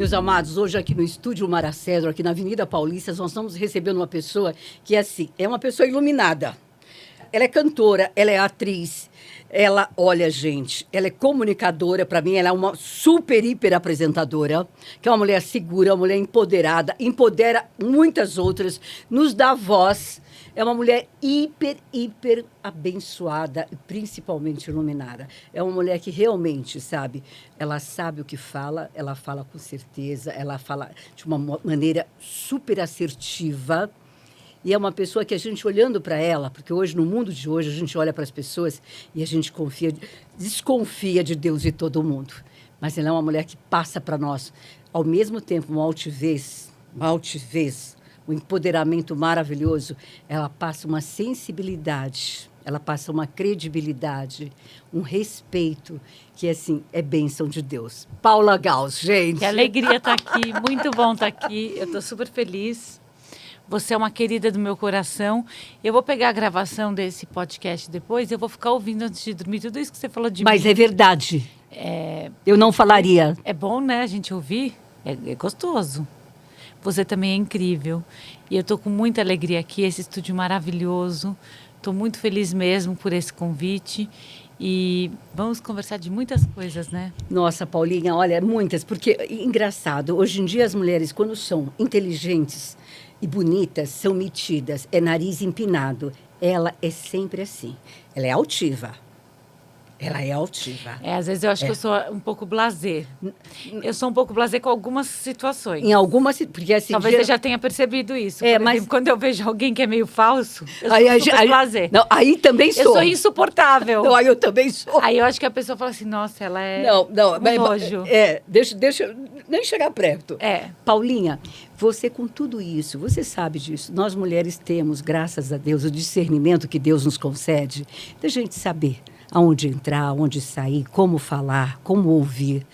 Meus amados, hoje aqui no Estúdio Maracedro, aqui na Avenida Paulista, nós estamos recebendo uma pessoa que é uma pessoa iluminada. Ela é cantora, ela é atriz, ela, olha, gente, ela é comunicadora, para mim, ela é uma super, hiper apresentadora, que é uma mulher segura, uma mulher empoderada, empodera muitas outras, nos dá voz. É uma mulher hiper, hiper abençoada e principalmente iluminada. É uma mulher que realmente, sabe, ela sabe o que fala, ela fala com certeza, ela fala de uma maneira super assertiva. E é uma pessoa que a gente olhando para ela, porque hoje, no mundo de hoje, a gente olha para as pessoas e a gente desconfia de Deus e todo mundo. Mas ela é uma mulher que passa para nós, ao mesmo tempo, uma altivez, um empoderamento maravilhoso. Ela passa uma sensibilidade, ela passa uma credibilidade, um respeito, que, assim, é bênção de Deus. Paula Gauss, gente. Que alegria estar aqui, muito bom estar aqui. Eu estou super feliz. Você é uma querida do meu coração. Eu vou pegar a gravação desse podcast depois e eu vou ficar ouvindo antes de dormir tudo isso que você falou de mim. Mas é verdade. Eu não falaria. É bom, né, a gente ouvir? É gostoso. Você também é incrível. E eu estou com muita alegria aqui, esse estúdio maravilhoso. Estou muito feliz mesmo por esse convite. E vamos conversar de muitas coisas, né? Nossa, Paulinha, olha, muitas. Porque, engraçado, hoje em dia as mulheres, quando são inteligentes e bonitas, são metidas, é nariz empinado. Ela é sempre assim. Ela é altiva. Ela é altiva. Às vezes eu acho que eu sou um pouco blasé. Eu sou um pouco blasé com algumas situações. Em algumas, porque assim... Talvez você já tenha percebido isso. Por exemplo, quando eu vejo alguém que é meio falso, eu sou super blasé. Não, aí também sou. Eu sou insuportável. Não, aí eu também sou. Aí eu acho que a pessoa fala assim, nossa, ela é nojo. Deixa eu nem chegar perto. Paulinha, você com tudo isso, você sabe disso. Nós mulheres temos, graças a Deus, o discernimento que Deus nos concede, da gente saber aonde entrar, aonde sair, como falar, como ouvir.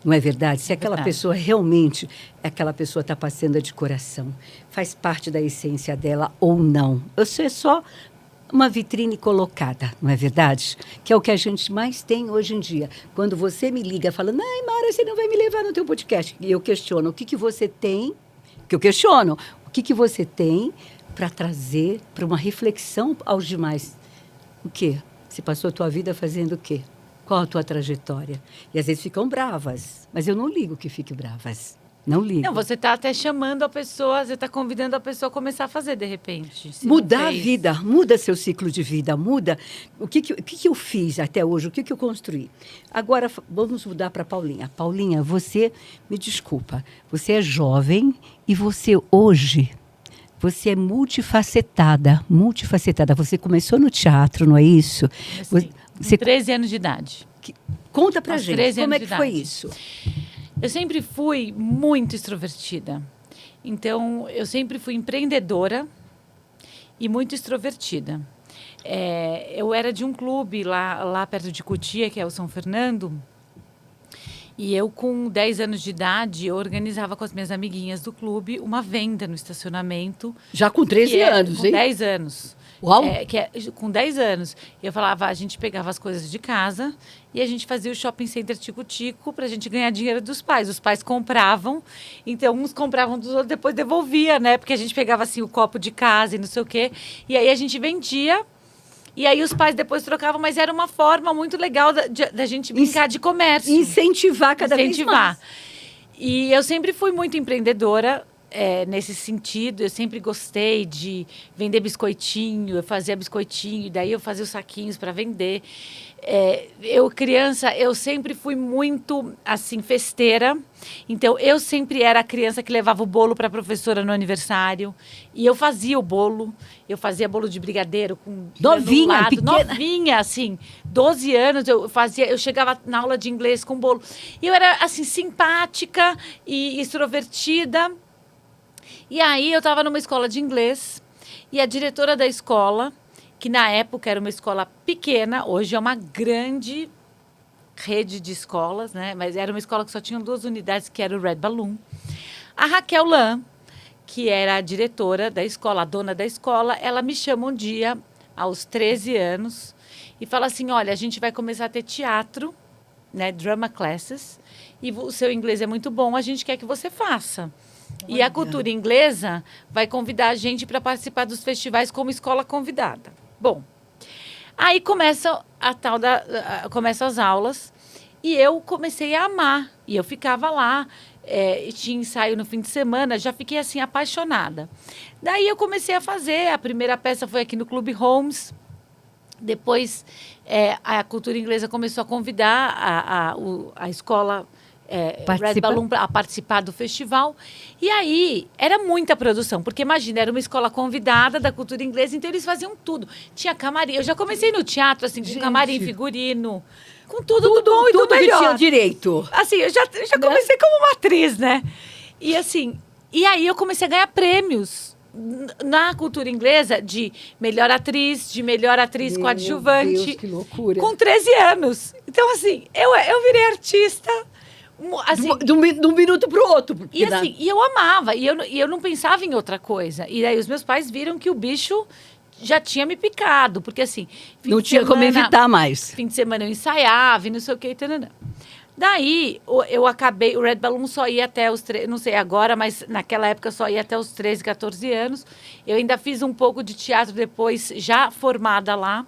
Não é verdade? Se aquela pessoa realmente, aquela pessoa está passando de coração, faz parte da essência dela ou não. Isso é só uma vitrine colocada, não é verdade? Que é o que a gente mais tem hoje em dia. Quando você me liga falando, ai, Mara, você não vai me levar no teu podcast. E eu questiono, o que você tem, o que você tem para trazer para uma reflexão aos demais? O quê? Você passou a tua vida fazendo o quê? Qual a tua trajetória? E às vezes ficam bravas, mas eu não ligo que fiquem bravas. Não ligo. Não, você está até chamando a pessoa, você está convidando a pessoa a começar a fazer, de repente. Mudar a vida, muda seu ciclo de vida, muda. O que eu fiz até hoje, o que eu construí? Agora, vamos mudar para Paulinha. Paulinha, você, me desculpa, você é jovem e você hoje... Você é multifacetada. Você começou no teatro, não é isso? Você... Com 13 anos de idade. Conta pra gente, como é que foi isso? Eu sempre fui muito extrovertida. Então, eu sempre fui empreendedora e muito extrovertida. Eu era de um clube lá perto de Cotia, que é o São Fernando. E eu, com 10 anos de idade, eu organizava com as minhas amiguinhas do clube uma venda no estacionamento. Já com 13 anos, hein? Com 10 anos. Uau! Com 10 anos. Eu falava, a gente pegava as coisas de casa e a gente fazia o shopping center tico-tico para a gente ganhar dinheiro dos pais. Os pais compravam, então uns compravam dos outros, depois devolvia, né? Porque a gente pegava, assim, o copo de casa e não sei o quê. E aí a gente vendia... E aí os pais depois trocavam, mas era uma forma muito legal da gente brincar de comércio. Incentivar cada vez mais. E eu sempre fui muito empreendedora nesse sentido. Eu sempre gostei de vender biscoitinho. Eu fazia biscoitinho, e daí eu fazia os saquinhos para vender. Criança, eu sempre fui muito, assim, festeira. Então, eu sempre era a criança que levava o bolo para a professora no aniversário. E eu fazia o bolo. Eu fazia bolo de brigadeiro com... Novinha, pequena. Novinha, assim, 12 anos. Eu chegava na aula de inglês com bolo. E eu era, assim, simpática e extrovertida. E aí, eu estava numa escola de inglês. E a diretora da escola... que na época era uma escola pequena, hoje é uma grande rede de escolas, né? Mas era uma escola que só tinha 2 unidades, que era o Red Balloon. A Raquel Lan, que era a diretora da escola, a dona da escola, ela me chama um dia, aos 13 anos, e fala assim, olha, a gente vai começar a ter teatro né, drama classes, e o seu inglês é muito bom, a gente quer que você faça. E a cultura inglesa vai convidar a gente para participar dos festivais como escola convidada. Bom, aí começam as aulas e eu comecei a amar. E eu ficava lá, e tinha ensaio no fim de semana, já fiquei assim apaixonada. Daí eu comecei a fazer, a primeira peça foi aqui no Clube Holmes. Depois a cultura inglesa começou a convidar a escola Red Balloon a participar do festival. E aí, era muita produção, porque imagina, era uma escola convidada da cultura inglesa, então eles faziam tudo. Tinha camarim, eu já comecei no teatro, assim, com camarim, figurino, com tudo do bom e do melhor. Que tinha direito. Assim, eu já comecei como uma atriz, né? E assim, e aí eu comecei a ganhar prêmios na cultura inglesa de melhor atriz coadjuvante. Meu Deus, que loucura. Com 13 anos. Então, assim, eu virei artista. Assim, de um minuto para o outro. E assim, e eu amava, e eu não pensava em outra coisa. E aí os meus pais viram que o bicho já tinha me picado, porque assim... Não tinha como evitar mais. Fim de semana eu ensaiava e não sei o que, tanana. Daí, eu acabei... O Red Balloon só ia até os... Não sei agora, mas naquela época só ia até os 13, 14 anos. Eu ainda fiz um pouco de teatro depois, já formada lá.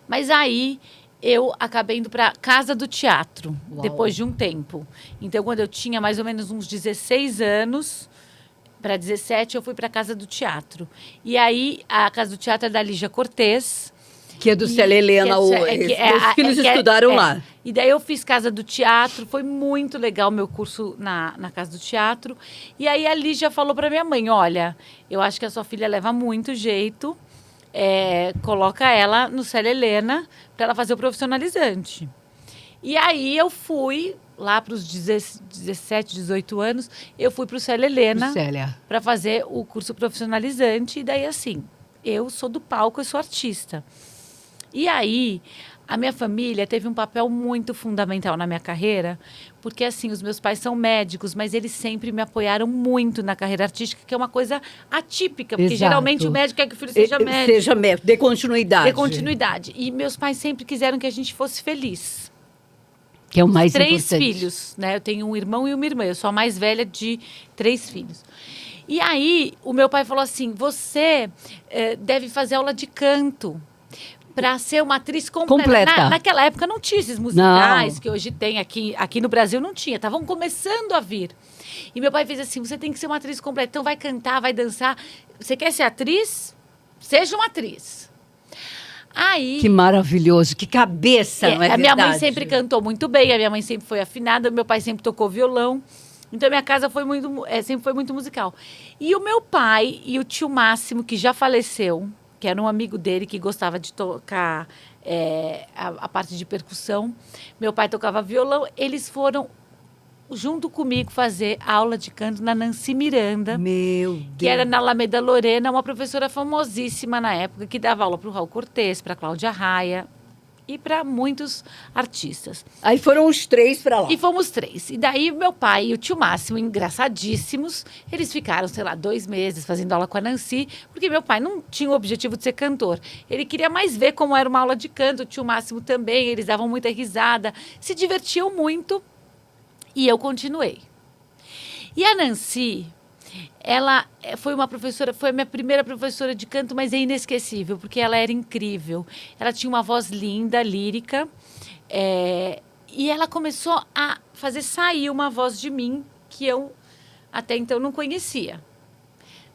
Mas aí... eu acabei indo para Casa do Teatro, depois de um tempo. Então, quando eu tinha mais ou menos uns 16 anos, para 17, eu fui para Casa do Teatro. E aí, a Casa do Teatro é da Lígia Cortez. Que é do Célia Helena, meus filhos estudaram lá. E daí eu fiz Casa do Teatro, foi muito legal o meu curso na Casa do Teatro. E aí a Lígia falou para minha mãe, olha, eu acho que a sua filha leva muito jeito, coloca ela no Célia Helena para ela fazer o profissionalizante. E aí eu fui, lá para os 17, 18 anos, eu fui para o Célia Helena para fazer o curso profissionalizante. E daí, assim, eu sou do palco, eu sou artista. E aí, a minha família teve um papel muito fundamental na minha carreira, porque, assim, os meus pais são médicos, mas eles sempre me apoiaram muito na carreira artística, que é uma coisa atípica, porque geralmente o médico quer que o filho seja médico. Seja médico, dê continuidade. Dê continuidade. E meus pais sempre quiseram que a gente fosse feliz. Que é o mais 3 importante. filhos, né? Eu tenho um irmão e uma irmã, eu sou a mais velha de 3 filhos. E aí, o meu pai falou assim, você deve fazer aula de canto, para ser uma atriz completa. Naquela época não tinha esses musicais que hoje tem aqui no Brasil, não tinha. Estavam começando a vir. E meu pai fez assim, você tem que ser uma atriz completa. Então vai cantar, vai dançar. Você quer ser atriz? Seja uma atriz. Aí, que maravilhoso, que cabeça, não é a verdade? minha mãe sempre cantou muito bem, a minha mãe sempre foi afinada, meu pai sempre tocou violão. Então, a minha casa sempre foi muito musical. E o meu pai e o tio Máximo, que já faleceu, que era um amigo dele que gostava de tocar a parte de percussão. Meu pai tocava violão. Eles foram, junto comigo, fazer aula de canto na Nancy Miranda. Meu Deus. Que era na Alameda Lorena, uma professora famosíssima na época, que dava aula para o Raul Cortez, para a Cláudia Raia e para muitos artistas. Aí foram os 3 para lá. E fomos 3. E daí meu pai e o tio Máximo, engraçadíssimos, eles ficaram, sei lá, 2 meses fazendo aula com a Nancy, porque meu pai não tinha o objetivo de ser cantor. Ele queria mais ver como era uma aula de canto, o tio Máximo também, eles davam muita risada, se divertiam muito, e eu continuei. E a Nancy, ela foi uma professora, foi a minha primeira professora de canto, mas é inesquecível, porque ela era incrível. Ela tinha uma voz linda, lírica, e ela começou a fazer sair uma voz de mim que eu até então não conhecia,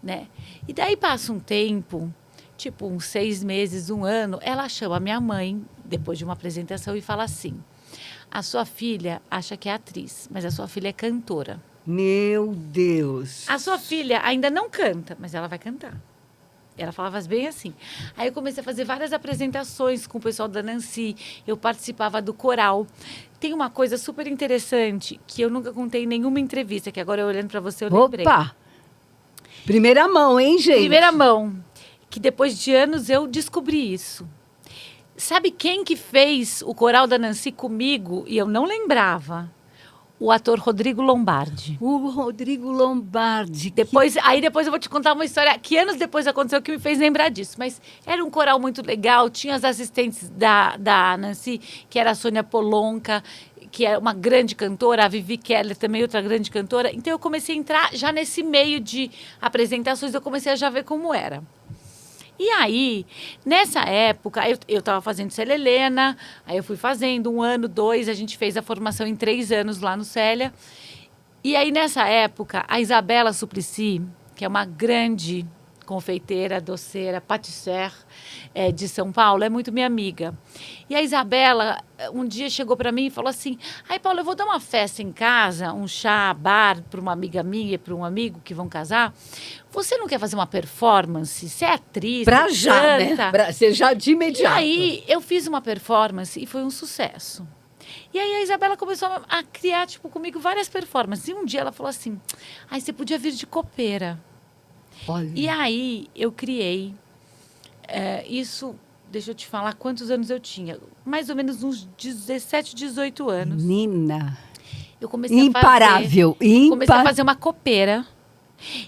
né? E daí passa um tempo, tipo uns 6 meses, 1 ano, ela chama a minha mãe, depois de uma apresentação, e fala assim, a sua filha acha que é atriz, mas a sua filha é cantora. Meu Deus. A sua filha ainda não canta, mas ela vai cantar. Ela falava bem assim. Aí eu comecei a fazer várias apresentações com o pessoal da Nancy. Eu participava do coral. Tem uma coisa super interessante que eu nunca contei em nenhuma entrevista, que agora eu olhando para você eu lembrei. Opa! Primeira mão, hein, gente? Primeira mão. Que depois de anos eu descobri isso. Sabe quem que fez o coral da Nancy comigo? E eu não lembrava. O ator Rodrigo Lombardi. O Rodrigo Lombardi. Depois eu vou te contar uma história que anos depois aconteceu que me fez lembrar disso. Mas era um coral muito legal, tinha as assistentes da Nancy, que era a Sônia Polonca, que é uma grande cantora, a Vivi Keller, também outra grande cantora. Então eu comecei a entrar já nesse meio de apresentações, eu comecei a já ver como era. E aí, nessa época, eu estava fazendo Célia Helena, aí eu fui fazendo 1 ano, 2, a gente fez a formação em 3 anos lá no Célia. E aí, nessa época, a Isabela Suplicy, que é uma grande confeiteira, doceira, patissière de São Paulo, é muito minha amiga. E a Isabela, um dia chegou para mim e falou assim, ai, Paula, eu vou dar uma festa em casa, um chá, bar, para uma amiga minha, para um amigo que vão casar. Você não quer fazer uma performance? Você é atriz, Pra você já, canta. né? Você já de E imediato. aí, eu fiz uma performance e foi um sucesso. E aí, a Isabela começou a criar, tipo, comigo várias performances. E um dia ela falou assim, ai, você podia vir de copeira. Olha. E aí, eu criei isso, deixa eu te falar quantos anos eu tinha. Mais ou menos uns 17, 18 anos. Menina. Eu comecei Imparável. Comecei a fazer uma copeira.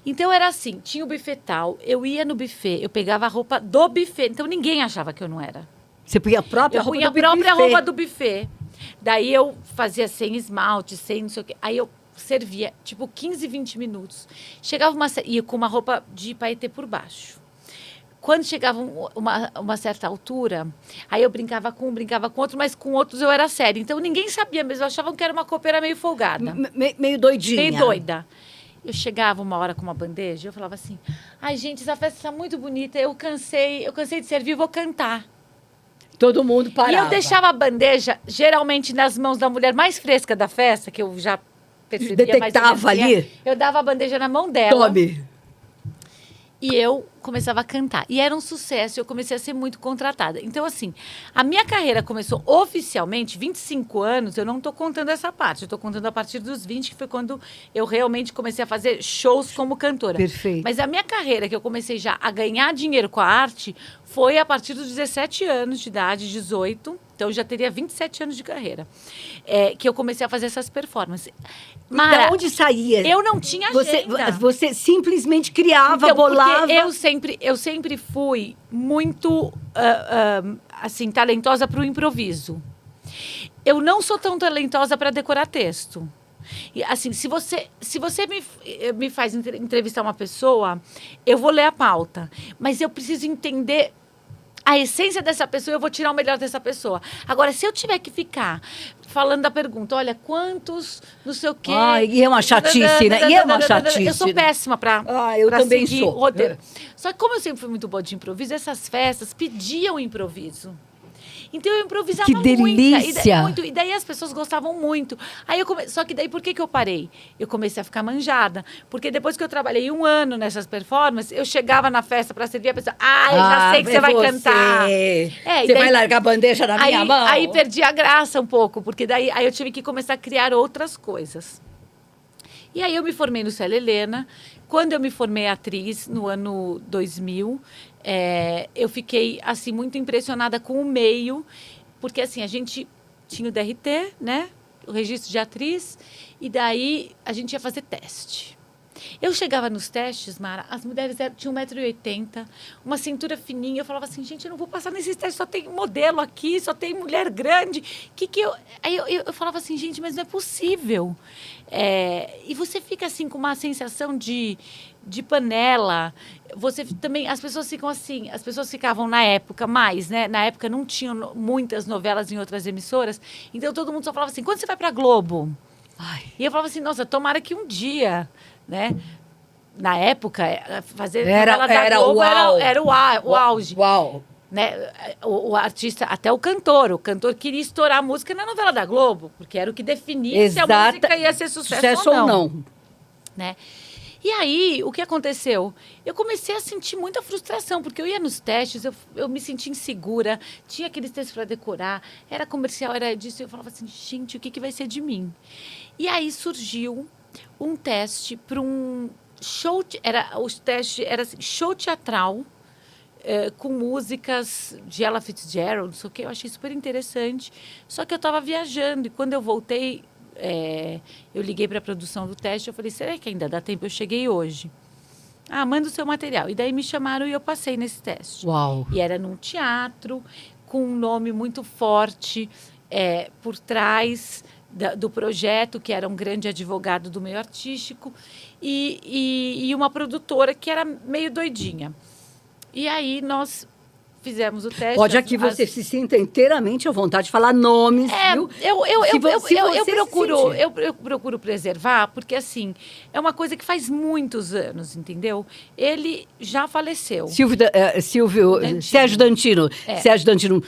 Então, era assim, tinha o buffet tal, eu ia no buffet, eu pegava a roupa do buffet. Então, ninguém achava que eu não era. Você punha a própria Eu roupa punha a do própria buffet. roupa do buffet. Daí, eu fazia sem esmalte, sem não sei o quê. Aí, eu servia, tipo, 15, 20 minutos. Chegava ia com uma roupa de paetê por baixo. Quando chegava uma certa altura, aí eu brincava com um, brincava com outro, mas com outros eu era séria. Então, ninguém sabia mesmo, achavam que era uma copeira meio folgada. Meio doidinha. Meio doida. Eu chegava uma hora com uma bandeja, eu falava assim, ai, gente, essa festa está muito bonita, eu cansei de servir, vou cantar. Todo mundo parava. E eu deixava a bandeja, geralmente, nas mãos da mulher mais fresca da festa, que eu já percebia Detectava mais ou menos ali? eu dava a bandeja na mão dela. Tome. E eu começava a cantar. E era um sucesso, eu comecei a ser muito contratada. Então, assim, a minha carreira começou oficialmente, 25 anos, eu não estou contando essa parte, eu estou contando a partir dos 20, que foi quando eu realmente comecei a fazer shows como cantora. Perfeito. Mas a minha carreira, que eu comecei já a ganhar dinheiro com a arte, foi a partir dos 17 anos de idade, 18, então eu já teria 27 anos de carreira, que eu comecei a fazer essas performances. Mara, de onde saía? eu não tinha agenda. Você simplesmente criava, Então, bolava. porque eu sempre fui muito, assim, talentosa para o improviso. Eu não sou tão talentosa para decorar texto. E, assim, se você me faz entrevistar uma pessoa, eu vou ler a pauta. Mas eu preciso entender a essência dessa pessoa, eu vou tirar o melhor dessa pessoa. Agora, se eu tiver que ficar falando da pergunta, olha, quantos, não sei o quê... E é uma chatice, né? E é uma chatice. Eu sou péssima para eu também seguir sou. o roteiro. Só que como eu sempre fui muito boa de improviso, essas festas pediam improviso. Então, eu improvisava Que muito. delícia! E daí as pessoas gostavam muito. Aí Só que daí, por que eu parei? Eu comecei a ficar manjada. Porque depois que eu trabalhei 1 ano nessas performances, eu chegava na festa para servir a pessoa. Eu já sei que você vai cantar. Você vai largar a bandeja na minha mão? Aí perdi a graça um pouco, porque daí eu tive que começar a criar outras coisas. E aí eu me formei no Célia Helena. Quando eu me formei atriz, no ano 2000, eu fiquei, assim, muito impressionada com o meio, porque, assim, a gente tinha o DRT, né? O registro de atriz, e daí a gente ia fazer teste. Eu chegava nos testes, Mara, as mulheres tinham 1,80 m, uma cintura fininha. Eu falava assim, gente, eu não vou passar nesses testes, só tem modelo aqui, só tem mulher grande. Aí eu falava assim, gente, mas não é possível. E você fica assim com uma sensação de panela. Você também, as pessoas ficam assim, as pessoas ficavam na época mais, né? Na época não tinham muitas novelas em outras emissoras, então todo mundo só falava assim, quando você vai para Globo? Ai. E eu falava assim, nossa, tomara que um dia, né? Na época, fazer Era Globo uau. era o auge. Uau. Né? O artista, até o cantor queria estourar a música na novela da Globo, porque era o que definia se a música ia ser sucesso ou não. Né? E aí, o que aconteceu? Eu comecei a sentir muita frustração, porque eu ia nos testes, eu me sentia insegura, tinha aqueles textos para decorar, era comercial, era disso, eu falava assim, gente, o que vai ser de mim? E aí surgiu um teste para um show, o teste era assim, show teatral, com músicas de Ella Fitzgerald, não sei o quê, eu achei super interessante, só que eu estava viajando, e quando eu voltei, eu liguei para a produção do teste, eu falei, será que ainda dá tempo? Eu cheguei hoje. Ah, manda o seu material. E daí me chamaram e eu passei nesse teste. Uau! E era num teatro, com um nome muito forte por trás do projeto, que era um grande advogado do meio artístico, e uma produtora que era meio doidinha. E aí nós fizemos o teste. Pode aqui você se sinta inteiramente à vontade de falar nomes, viu? Eu procuro preservar, porque assim, é uma coisa que faz muitos anos, entendeu? Ele já faleceu. Sérgio Dantino. Sérgio Dantino.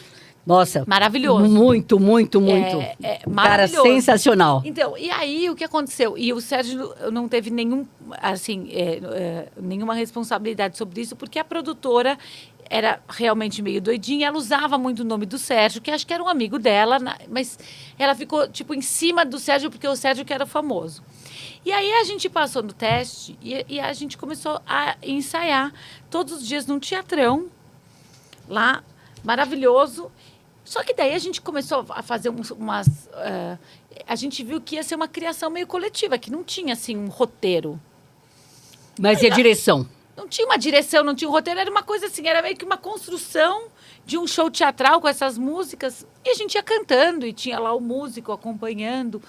Nossa. Maravilhoso. Muito. Maravilhoso. Cara, sensacional. Então, e aí o que aconteceu? E o Sérgio não teve nenhuma responsabilidade sobre isso, porque a produtora era realmente meio doidinha. Ela usava muito o nome do Sérgio, que acho que era um amigo dela, mas ela ficou, tipo, em cima do Sérgio, porque o Sérgio que era famoso. E aí a gente passou no teste e a gente começou a ensaiar todos os dias num teatrão, lá, maravilhoso. Só que daí a gente começou a fazer a gente viu que ia ser uma criação meio coletiva, que não tinha, assim, um roteiro. Mas e a direção? Não tinha uma direção, não tinha um roteiro, era uma coisa assim, era meio que uma construção de um show teatral com essas músicas. E a gente ia cantando, e tinha lá o músico acompanhando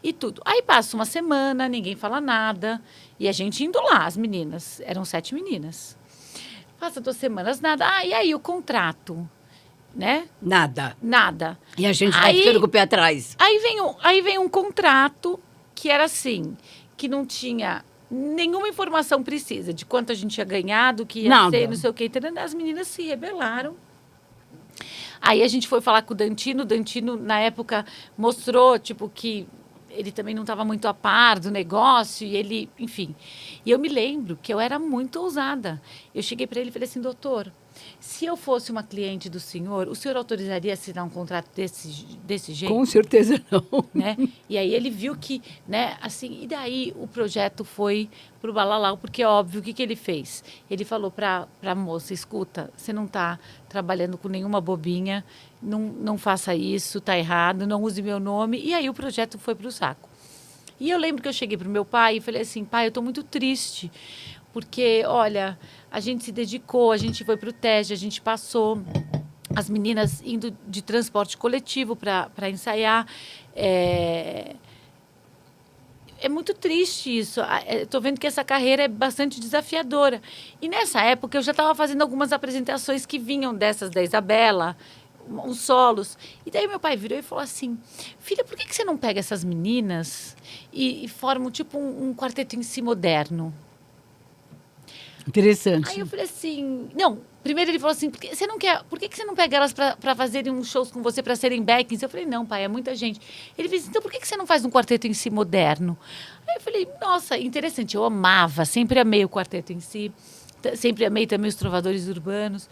e tudo. Aí passa uma semana, ninguém fala nada, e a gente indo lá, as meninas, eram 7 meninas. Passa 2 semanas, nada. Ah, e aí o contrato? Né? Nada. E a gente vai ficando com o pé atrás. Aí vem um contrato que era assim, que não tinha nenhuma informação precisa de quanto a gente tinha ganhado, que ia ser, não sei o quê. As meninas se rebelaram. Aí a gente foi falar com o Dantino. O Dantino, na época, mostrou, tipo, que ele também não estava muito a par do negócio. E ele, enfim. E eu me lembro que eu era muito ousada. Eu cheguei para ele e falei assim, doutor, se eu fosse uma cliente do senhor, o senhor autorizaria a assinar um contrato desse jeito? Com certeza não. Né? E aí ele viu que, né, assim, e daí o projeto foi pro balalau, porque óbvio, o que ele fez? Ele falou para a moça, escuta, você não está trabalhando com nenhuma bobinha, não faça isso, está errado, não use meu nome. E aí o projeto foi pro saco. E eu lembro que eu cheguei pro meu pai e falei assim, pai, eu estou muito triste, porque, olha, a gente se dedicou, a gente foi pro teste, a gente passou, as meninas indo de transporte coletivo para ensaiar. É muito triste isso. Estou vendo que essa carreira é bastante desafiadora. E nessa época eu já estava fazendo algumas apresentações que vinham dessas da Isabela, uns solos. E daí meu pai virou e falou assim, filha, por que você não pega essas meninas e forma tipo um quarteto em si moderno? Interessante. Aí eu falei assim, não, primeiro ele falou assim, por que você não pega elas para fazerem uns shows com você, para serem backings? Eu falei, não, pai, é muita gente. Ele disse, então por que você não faz um quarteto em si moderno? Aí eu falei, nossa, interessante, eu amava, sempre amei o quarteto em si, sempre amei também os trovadores urbanos.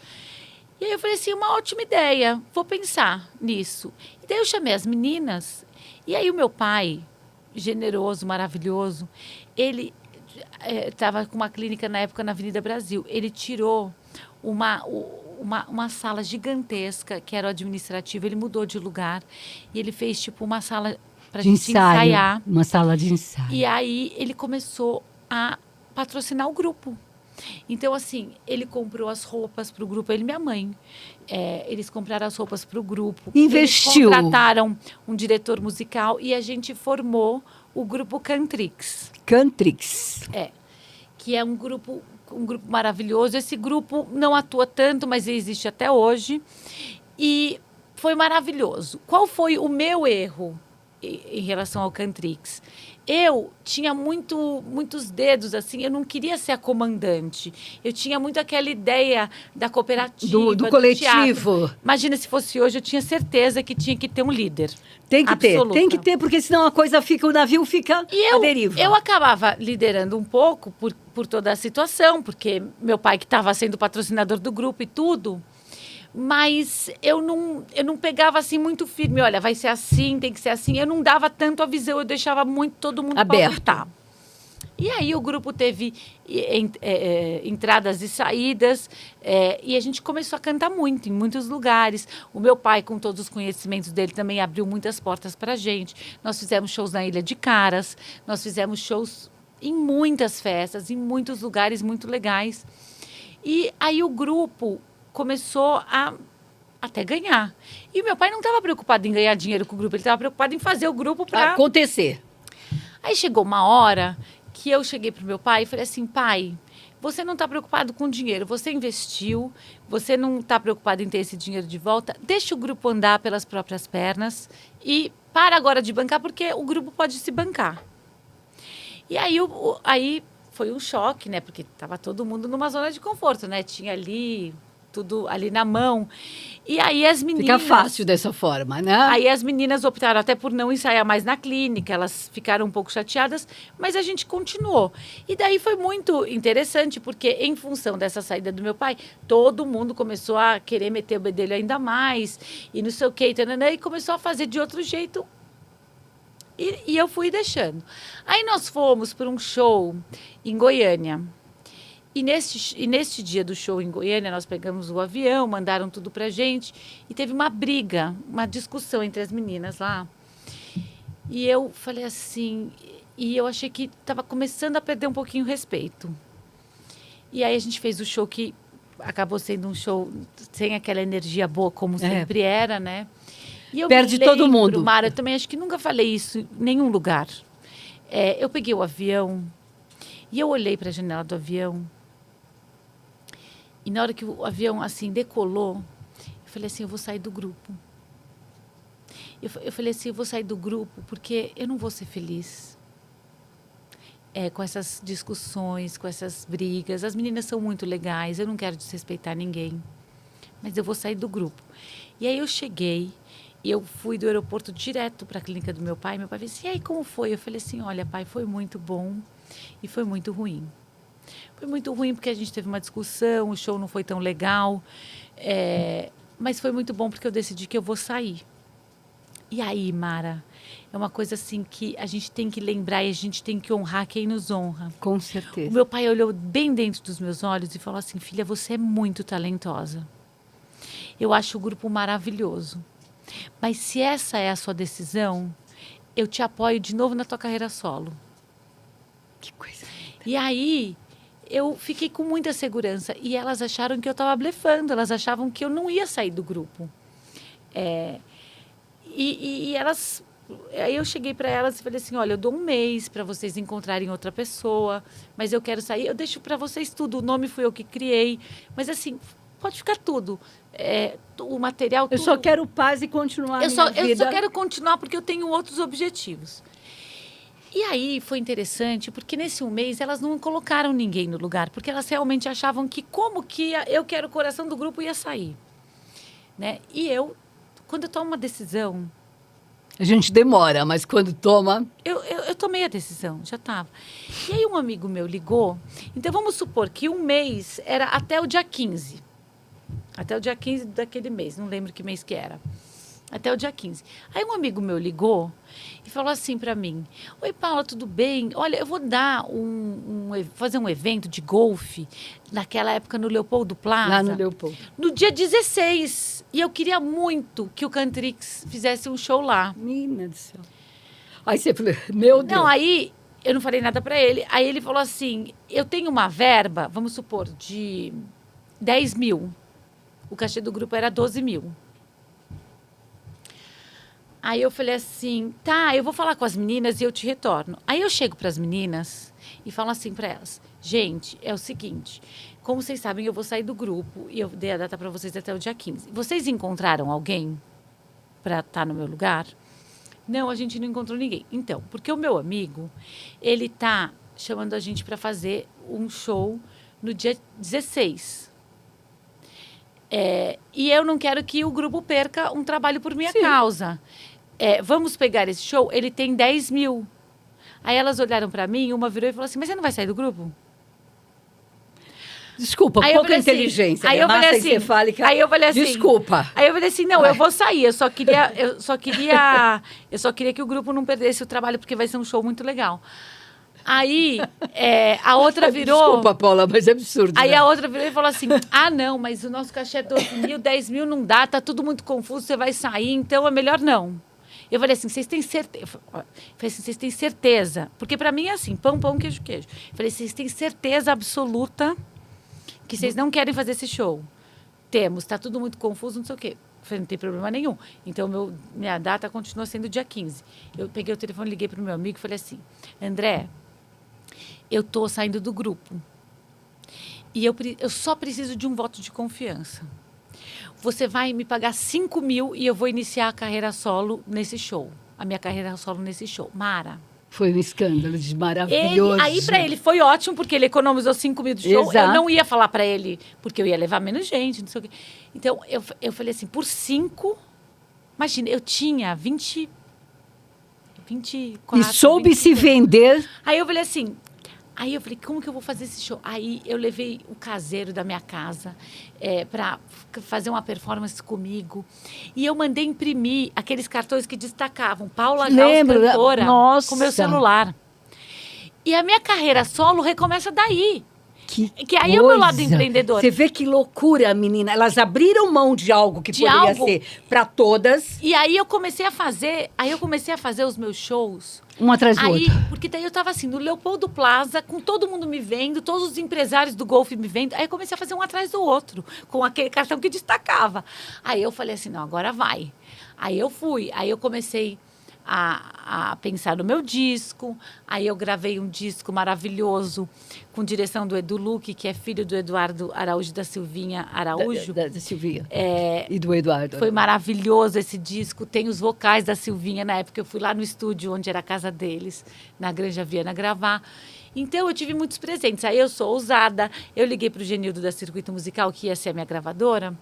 E aí eu falei assim, uma ótima ideia, vou pensar nisso. E daí eu chamei as meninas, e aí o meu pai, generoso, maravilhoso, ele estava com uma clínica na época na Avenida Brasil. Ele tirou uma sala gigantesca, que era o administrativo, ele mudou de lugar e ele fez tipo uma sala para a gente ensaiar. Uma sala de ensaio. E aí ele começou a patrocinar o grupo. Então, assim, ele comprou as roupas para o grupo, ele e minha mãe. Eles compraram as roupas para o grupo. Investiu. Eles contrataram um diretor musical e a gente formou o grupo Cantrix. Que é um grupo maravilhoso. Esse grupo não atua tanto, mas existe até hoje. E foi maravilhoso. Qual foi o meu erro em relação ao Cantrix? Eu tinha muitos dedos, assim, eu não queria ser a comandante. Eu tinha muito aquela ideia da cooperativa, do coletivo. Teatro. Imagina se fosse hoje, eu tinha certeza que tinha que ter um líder. Tem que ter, porque senão a coisa fica, o navio fica à deriva. Eu acabava liderando um pouco por toda a situação, porque meu pai que estava sendo patrocinador do grupo e tudo, mas eu não pegava assim muito firme, olha, vai ser assim, tem que ser assim. Eu não dava tanto a visão, eu deixava muito todo mundo aberto. E aí o grupo teve entradas e saídas, e a gente começou a cantar muito, em muitos lugares. O meu pai, com todos os conhecimentos dele, também abriu muitas portas para a gente. Nós fizemos shows na Ilha de Caras, nós fizemos shows em muitas festas, em muitos lugares muito legais. E aí o grupo começou a até ganhar. E o meu pai não estava preocupado em ganhar dinheiro com o grupo, ele estava preocupado em fazer o grupo para acontecer. Aí chegou uma hora que eu cheguei para o meu pai e falei assim, pai, você não está preocupado com dinheiro, você investiu, você não está preocupado em ter esse dinheiro de volta, deixa o grupo andar pelas próprias pernas e para agora de bancar, porque o grupo pode se bancar. E aí, aí foi um choque, né? Porque estava todo mundo numa zona de conforto, né? Tinha ali tudo ali na mão. E aí as meninas... Fica fácil dessa forma, né? Aí as meninas optaram até por não ensaiar mais na clínica, elas ficaram um pouco chateadas, mas a gente continuou. E daí foi muito interessante, porque em função dessa saída do meu pai, todo mundo começou a querer meter o bedelho ainda mais, e não sei o quê, e começou a fazer de outro jeito. E eu fui deixando. Aí nós fomos para um show em Goiânia. E neste dia do show em Goiânia, nós pegamos o avião, mandaram tudo pra gente. E teve uma briga, uma discussão entre as meninas lá. E eu falei assim... E eu achei que estava começando a perder um pouquinho o respeito. E aí a gente fez o show que acabou sendo um show sem aquela energia boa, como sempre era, né? E eu perde todo mundo. Mara, eu também acho que nunca falei isso em nenhum lugar. Eu peguei o avião e eu olhei para a janela do avião. E na hora que o avião, assim, decolou, eu falei assim, eu vou sair do grupo. Eu falei assim, eu vou sair do grupo porque eu não vou ser feliz. Com essas discussões, com essas brigas. As meninas são muito legais, eu não quero desrespeitar ninguém. Mas eu vou sair do grupo. E aí eu cheguei... E eu fui do aeroporto direto para a clínica do meu pai. Meu pai disse, e aí, como foi? Eu falei assim, olha, pai, foi muito bom e foi muito ruim. Foi muito ruim porque a gente teve uma discussão, o show não foi tão legal. Mas foi muito bom porque eu decidi que eu vou sair. E aí, Mara, é uma coisa assim que a gente tem que lembrar e a gente tem que honrar quem nos honra. Com certeza. O meu pai olhou bem dentro dos meus olhos e falou assim, filha, você é muito talentosa. Eu acho o grupo maravilhoso. Mas se essa é a sua decisão, eu te apoio de novo na tua carreira solo. Que coisa linda. E aí, eu fiquei com muita segurança. E elas acharam que eu estava blefando. Elas achavam que eu não ia sair do grupo. E elas... Aí eu cheguei para elas e falei assim, olha, eu dou 1 mês para vocês encontrarem outra pessoa. Mas eu quero sair. Eu deixo para vocês tudo. O nome fui eu que criei. Mas assim... Pode ficar tudo. O material, tudo. Eu só quero paz e continuar a minha vida. Eu só quero continuar porque eu tenho outros objetivos. E aí foi interessante, porque nesse 1 mês elas não colocaram ninguém no lugar, porque elas realmente achavam que como que eu quero o coração do grupo ia sair. Né? E eu, quando eu tomo uma decisão... A gente demora, mas quando toma... Eu tomei a decisão, já estava. E aí um amigo meu ligou. Então vamos supor que 1 mês era até o dia 15. Até o dia 15 daquele mês, não lembro que mês que era. Até o dia 15. Aí um amigo meu ligou e falou assim para mim, oi, Paula, tudo bem? Olha, eu vou dar fazer um evento de golfe naquela época no Leopoldo Plaza. Lá no Leopoldo. No dia 16. E eu queria muito que o Cantrix fizesse um show lá. Menina do céu. Aí você falou, meu Deus. Não, aí eu não falei nada para ele. Aí ele falou assim, eu tenho uma verba, vamos supor, de 10 mil. O cachê do grupo era 12 mil. Aí eu falei assim, tá, eu vou falar com as meninas e eu te retorno. Aí eu chego para as meninas e falo assim para elas, gente, é o seguinte, como vocês sabem, eu vou sair do grupo e eu dei a data para vocês até o dia 15. Vocês encontraram alguém para estar no meu lugar? Não, a gente não encontrou ninguém. Então, porque o meu amigo, ele tá chamando a gente para fazer um show no dia 16. E eu não quero que o grupo perca um trabalho por minha causa. Vamos pegar esse show? Ele tem 10 mil. Aí elas olharam para mim, uma virou e falou assim, mas você não vai sair do grupo? Desculpa, aí pouca inteligência. Aí eu falei assim, encefálica. Aí eu falei assim, desculpa. Aí eu falei assim, não, eu vou sair. Eu só queria que o grupo não perdesse o trabalho, porque vai ser um show muito legal. Aí, a outra virou... Desculpa, Paula, mas é absurdo. Aí né? a outra virou e falou assim, não, mas o nosso cachê é 12 mil, 10 mil não dá, tá tudo muito confuso, você vai sair, então é melhor não. Eu falei assim, vocês têm certeza? Falei assim, vocês têm certeza? Porque para mim é assim, pão, pão, queijo, queijo. Falei, vocês têm certeza absoluta que vocês não querem fazer esse show? Temos, tá tudo muito confuso, não sei o quê. Falei, não tem problema nenhum. Então, minha data continua sendo dia 15. Eu peguei o telefone, liguei para o meu amigo e falei assim, André, eu tô saindo do grupo. E eu só preciso de um voto de confiança. Você vai me pagar 5 mil e eu vou iniciar a carreira solo nesse show. A minha carreira solo nesse show. Mara. Foi um escândalo de maravilhoso. Aí para ele foi ótimo, porque ele economizou 5 mil do show. Exato. Eu não ia falar para ele, porque eu ia levar menos gente, não sei o quê. Então, eu falei assim, por 5... Imagina, eu tinha 24... E soube 25. se vender. Aí eu falei assim... Aí eu falei, como que eu vou fazer esse show? Aí eu levei o caseiro da minha casa para fazer uma performance comigo. E eu mandei imprimir aqueles cartões que destacavam Paula Gauss, cantora, Nossa. com meu celular. E a minha carreira solo recomeça daí. Que aí é o meu lado empreendedor. Você vê que loucura, menina. Elas abriram mão de algo que poderia ser para todas. E aí eu comecei a fazer os meus shows. Um atrás do outro. Porque daí eu tava assim, no Leopoldo Plaza, com todo mundo me vendo, todos os empresários do golfe me vendo. Aí eu comecei a fazer um atrás do outro, com aquele cartão que destacava. Aí eu falei assim, não, agora vai. Aí eu fui, aí eu comecei a pensar no meu disco. Aí eu gravei um disco maravilhoso com direção do Edu Luque, que é filho do Eduardo Araújo e da Silvinha Araújo. Da Silvinha. E do Eduardo. Foi maravilhoso esse disco. Tem os vocais da Silvinha. Na época eu fui lá no estúdio, onde era a casa deles, na Granja Viana, gravar. Então eu tive muitos presentes. Aí eu sou ousada. Eu liguei para o Genildo da Circuito Musical, que ia ser a minha gravadora.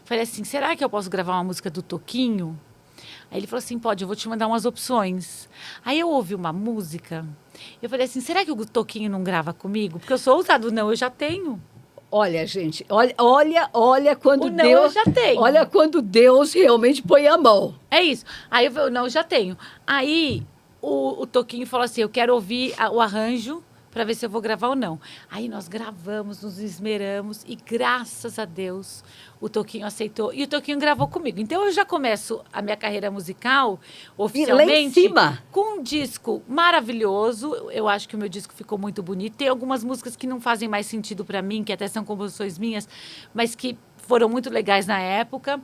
Falei assim, será que eu posso gravar uma música do Toquinho? Aí ele falou assim, pode, eu vou te mandar umas opções. Aí eu ouvi uma música, eu falei assim, será que o Toquinho não grava comigo? Porque eu sou ousado. Não, eu já tenho. Olha, gente, olha quando O não, Deus... eu já tenho. Olha quando Deus realmente põe a mão. É isso. Aí eu falei, não, eu já tenho. Aí o Toquinho falou assim, eu quero ouvir o arranjo para ver se eu vou gravar ou não. Aí nós gravamos, nos esmeramos e graças a Deus o Toquinho aceitou. E o Toquinho gravou comigo. Então eu já começo a minha carreira musical oficialmente lá em cima. Com um disco maravilhoso. Eu acho que o meu disco ficou muito bonito. Tem algumas músicas que não fazem mais sentido para mim, que até são composições minhas, mas que foram muito legais na época.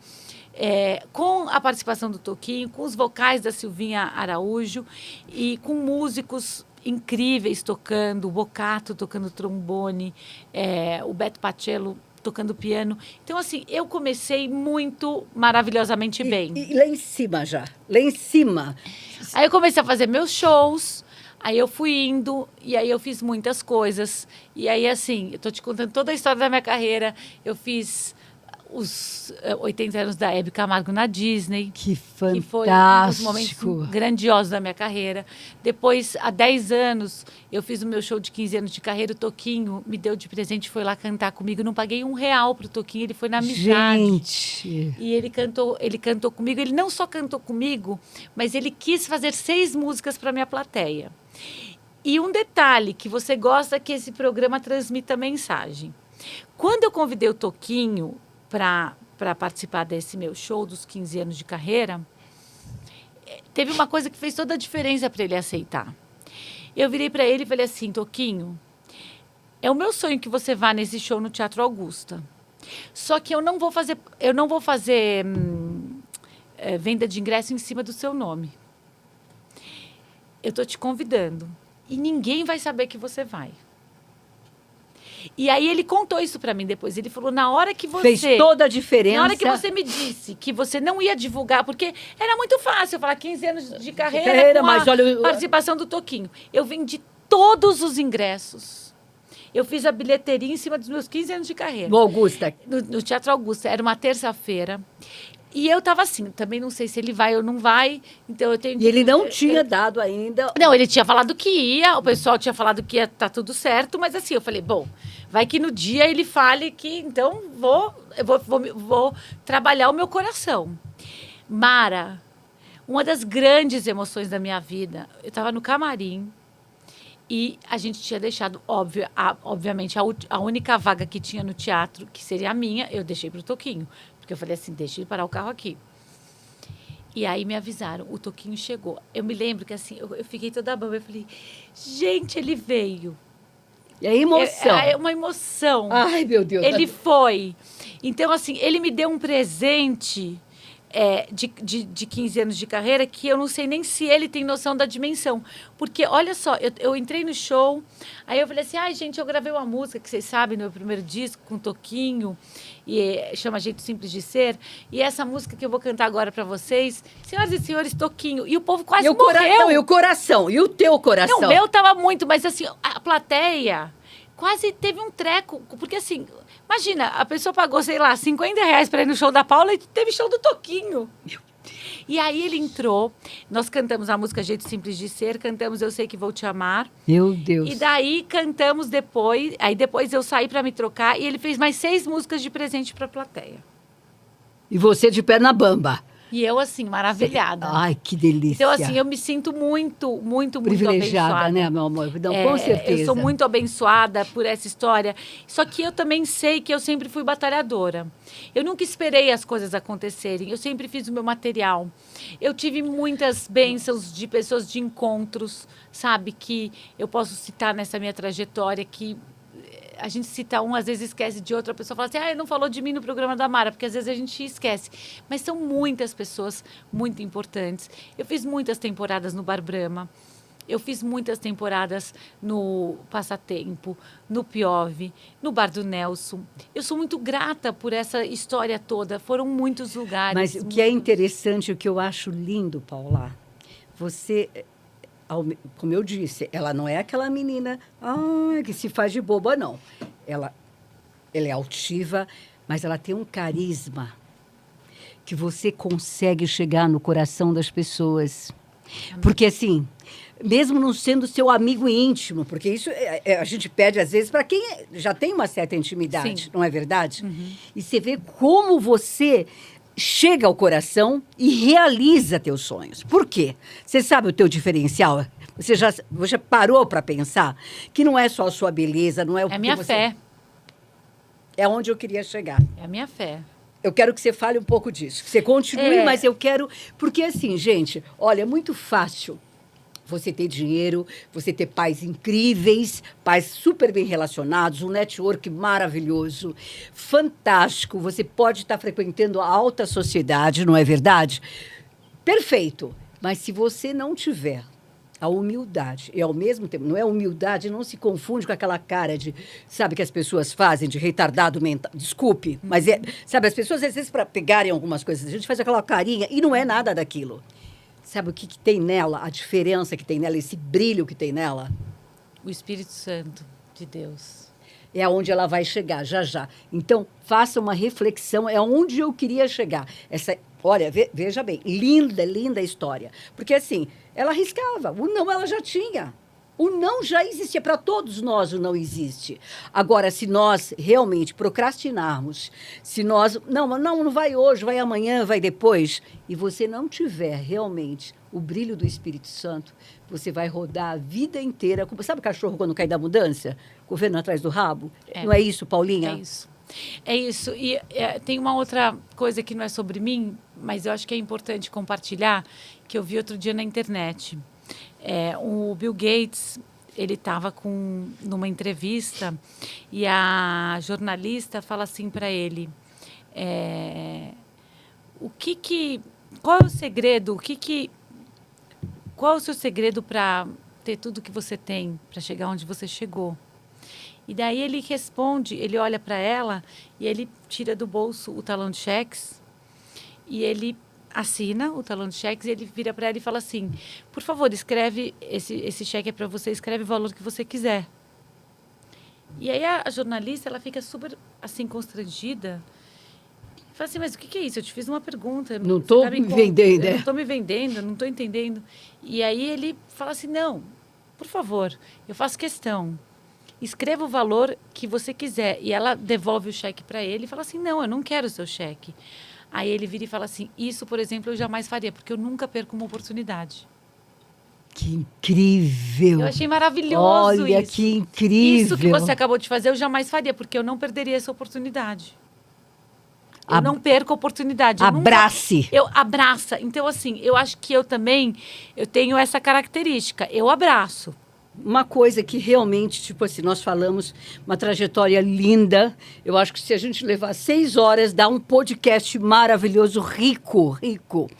Com a participação do Toquinho, com os vocais da Silvinha Araújo e com músicos incríveis tocando, o Bocato tocando trombone, o Beto Pacello tocando piano. Então, assim, eu comecei muito maravilhosamente bem. E lá em cima já, lá em cima. Aí eu comecei a fazer meus shows, aí eu fui indo, e aí eu fiz muitas coisas. E aí, assim, eu tô te contando toda a história da minha carreira. Eu fiz os 80 anos da Hebe Camargo na Disney. Que fantástico. Que foi um dos momentos grandiosos da minha carreira. Depois, há 10 anos, eu fiz o meu show de 15 anos de carreira. O Toquinho me deu de presente, foi lá cantar comigo. Eu não paguei R$1 pro Toquinho, ele foi na amizade. Gente! E ele cantou comigo. Ele não só cantou comigo, mas ele quis fazer 6 músicas para minha plateia. E um detalhe que você gosta que esse programa transmita mensagem. Quando eu convidei o Toquinho para participar desse meu show dos 15 anos de carreira, teve uma coisa que fez toda a diferença para ele aceitar. Eu virei para ele e falei assim, Toquinho, é o meu sonho que você vá nesse show no Teatro Augusta. Só que eu não vou fazer venda de ingresso em cima do seu nome. Eu estou te convidando. E ninguém vai saber que você vai. E aí ele contou isso para mim depois. Ele falou, na hora que você... Fez toda a diferença. Na hora que você me disse que você não ia divulgar, porque era muito fácil eu falar 15 anos de carreira com mas olha, participação do Toquinho. Eu vendi todos os ingressos. Eu fiz a bilheteria em cima dos meus 15 anos de carreira. No Augusta. No Teatro Augusta. Era uma terça-feira. E eu estava assim, também não sei se ele vai ou não vai, então eu tenho... E ele não tinha dado ainda... Não, ele tinha falado que ia, o pessoal tinha falado que ia estar tudo certo, mas assim, eu falei, bom, vai que no dia ele fale que, então, vou trabalhar o meu coração. Mara, uma das grandes emoções da minha vida, eu estava no camarim, E a gente tinha deixado, obviamente, a única vaga que tinha no teatro, que seria a minha, eu deixei para o Toquinho. Porque eu falei assim, deixa ele parar o carro aqui. E aí me avisaram, o Toquinho chegou. Eu me lembro que assim, eu fiquei toda bamba. Eu falei, gente, ele veio. E a emoção. É uma emoção. Ai, meu Deus. Ele foi. Então, assim, ele me deu um presente de 15 anos de carreira que eu não sei nem se ele tem noção da dimensão. Porque, olha só, eu entrei no show, aí eu falei assim, ai, gente, eu gravei uma música que vocês sabem, no meu primeiro disco, com Toquinho, chama Jeito Simples de Ser, e essa música que eu vou cantar agora para vocês, senhoras e senhores, Toquinho, e o povo quase morreu. Não, e o coração, e o teu coração? Não, o meu tava muito, mas assim, a plateia quase teve um treco, porque assim, imagina, a pessoa pagou, sei lá, R$ 50 para ir no show da Paula e teve show do Toquinho. E aí ele entrou, nós cantamos a música Jeito Simples de Ser, cantamos Eu Sei Que Vou Te Amar. Meu Deus. E daí cantamos depois, aí depois eu saí para me trocar e ele fez mais 6 músicas de presente para a plateia. E você de perna bamba. E eu, assim, maravilhada. Ai, que delícia. Então, assim, eu me sinto muito, muito, muito privilegiada, abençoada. né, meu amor? Não, com certeza. Eu sou muito abençoada por essa história. Só que eu também sei que eu sempre fui batalhadora. Eu nunca esperei as coisas acontecerem. Eu sempre fiz o meu material. Eu tive muitas bênçãos de pessoas de encontros, sabe? Que eu posso citar nessa minha trajetória, que a gente cita um, às vezes esquece de outra pessoa, fala assim, ele não falou de mim no programa da Mara, porque às vezes a gente esquece. Mas são muitas pessoas muito importantes. Eu fiz muitas temporadas no Bar Brahma, eu fiz muitas temporadas no Passatempo, no Piove, no Bar do Nelson. Eu sou muito grata por essa história toda, foram muitos lugares. Mas o que é interessante, o que eu acho lindo, Paula, você... Como eu disse, ela não é aquela menina que se faz de boba, não. Ela é altiva, mas ela tem um carisma que você consegue chegar no coração das pessoas. Porque, assim, mesmo não sendo seu amigo íntimo, porque isso a gente pede, às vezes, para quem já tem uma certa intimidade, Sim. não é verdade? Uhum. E você vê como você chega ao coração e realiza teus sonhos. Por quê? Você sabe o teu diferencial? Você parou para pensar que não é só a sua beleza, não é o que É a minha fé. É onde eu queria chegar. É a minha fé. Eu quero que você fale um pouco disso. Que você continue, mas eu quero... Porque assim, gente, olha, é muito fácil você ter dinheiro, você ter pais incríveis, pais super bem relacionados, um network maravilhoso, fantástico. Você pode estar frequentando a alta sociedade, não é verdade? Perfeito. Mas se você não tiver a humildade, e ao mesmo tempo, não é humildade, não se confunde com aquela cara de, sabe, que as pessoas fazem, de retardado mental. Desculpe, mas sabe, as pessoas, às vezes, para pegarem algumas coisas, a gente faz aquela carinha e não é nada daquilo. Sabe o que tem nela, a diferença que tem nela, esse brilho que tem nela? O Espírito Santo de Deus. É aonde ela vai chegar, já, já. Então, faça uma reflexão, é onde eu queria chegar. Olha, veja bem, linda, linda história. Porque, assim, ela arriscava, o não ela já tinha. O não já existia, para todos nós o não existe. Agora, se nós realmente procrastinarmos, se nós, não vai hoje, vai amanhã, vai depois, e você não tiver realmente o brilho do Espírito Santo, você vai rodar a vida inteira. Sabe o cachorro quando cai da mudança? Correndo atrás do rabo? Não é isso, Paulinha? É isso. É isso. E tem uma outra coisa que não é sobre mim, mas eu acho que é importante compartilhar, que eu vi outro dia na internet. O Bill Gates, ele estava numa entrevista e a jornalista fala assim para ele, qual é o segredo, qual é o seu segredo para ter tudo que você tem, para chegar onde você chegou? E daí ele responde, ele olha para ela e ele tira do bolso o talão de cheques e ele assina o talão de cheques e ele vira para ela e fala assim, por favor, escreve, esse cheque é para você, escreve o valor que você quiser. E aí a jornalista, ela fica super, assim, constrangida. Fala assim, mas o que é isso? Eu te fiz uma pergunta. Não estou me vendendo. Eu não estou me vendendo, não estou entendendo. E aí ele fala assim, não, por favor, eu faço questão. Escreva o valor que você quiser. E ela devolve o cheque para ele e fala assim, não, eu não quero o seu cheque. Aí ele vira e fala assim, isso, por exemplo, eu jamais faria, porque eu nunca perco uma oportunidade. Que incrível! Eu achei maravilhoso Olha, isso. que incrível! Isso que você acabou de fazer, eu jamais faria, porque eu não perderia essa oportunidade. Eu Ab- não perco a oportunidade. Abrace! Eu abraça. Então, assim, eu acho que eu também eu tenho essa característica. Eu abraço. Uma coisa que realmente, tipo assim, nós falamos uma trajetória linda. Eu acho que se a gente levar 6 horas, dá um podcast maravilhoso, rico, rico.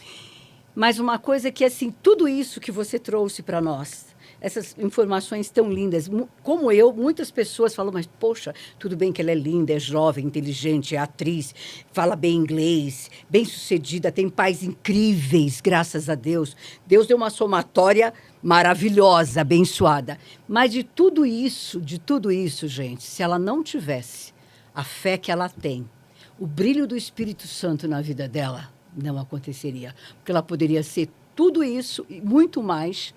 Mas uma coisa que, assim, tudo isso que você trouxe para nós, essas informações tão lindas, como eu, muitas pessoas falam, mas, poxa, tudo bem que ela é linda, é jovem, inteligente, é atriz, fala bem inglês, bem-sucedida, tem pais incríveis, graças a Deus. Deus deu uma somatória maravilhosa, abençoada. Mas de tudo isso, gente, se ela não tivesse a fé que ela tem, o brilho do Espírito Santo na vida dela, não aconteceria. Porque ela poderia ser tudo isso e muito mais,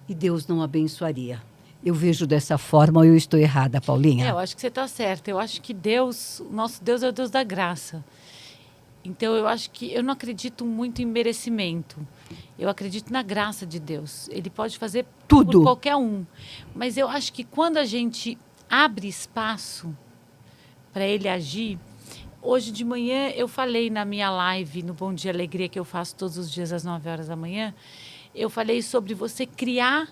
e Deus não abençoaria. Eu vejo dessa forma ou eu estou errada, Paulinha? Eu acho que você está certa. Eu acho que Deus, o nosso Deus é o Deus da graça. Então, eu acho que eu não acredito muito em merecimento. Eu acredito na graça de Deus. Ele pode fazer Tudo. por qualquer um. Mas eu acho que quando a gente abre espaço para ele agir. Hoje de manhã eu falei na minha live, no Bom Dia Alegria, que eu faço todos os dias às 9 horas da manhã, eu falei sobre você criar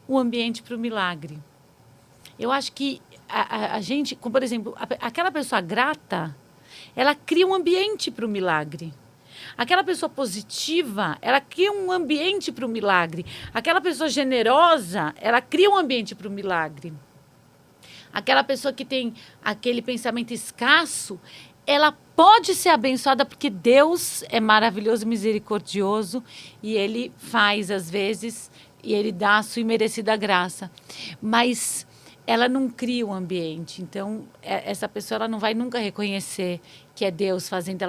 um ambiente para o milagre. Eu acho que a gente, como, por exemplo, aquela pessoa grata, ela cria um ambiente para o milagre. Aquela pessoa positiva, ela cria um ambiente para o milagre. Aquela pessoa generosa, ela cria um ambiente para o milagre. Aquela pessoa que tem aquele pensamento escasso, ela pode ser abençoada porque Deus é maravilhoso e misericordioso e Ele faz às vezes e Ele dá a sua imerecida graça. Mas ela não cria o ambiente. Então, essa pessoa ela não vai nunca reconhecer que é Deus fazendo.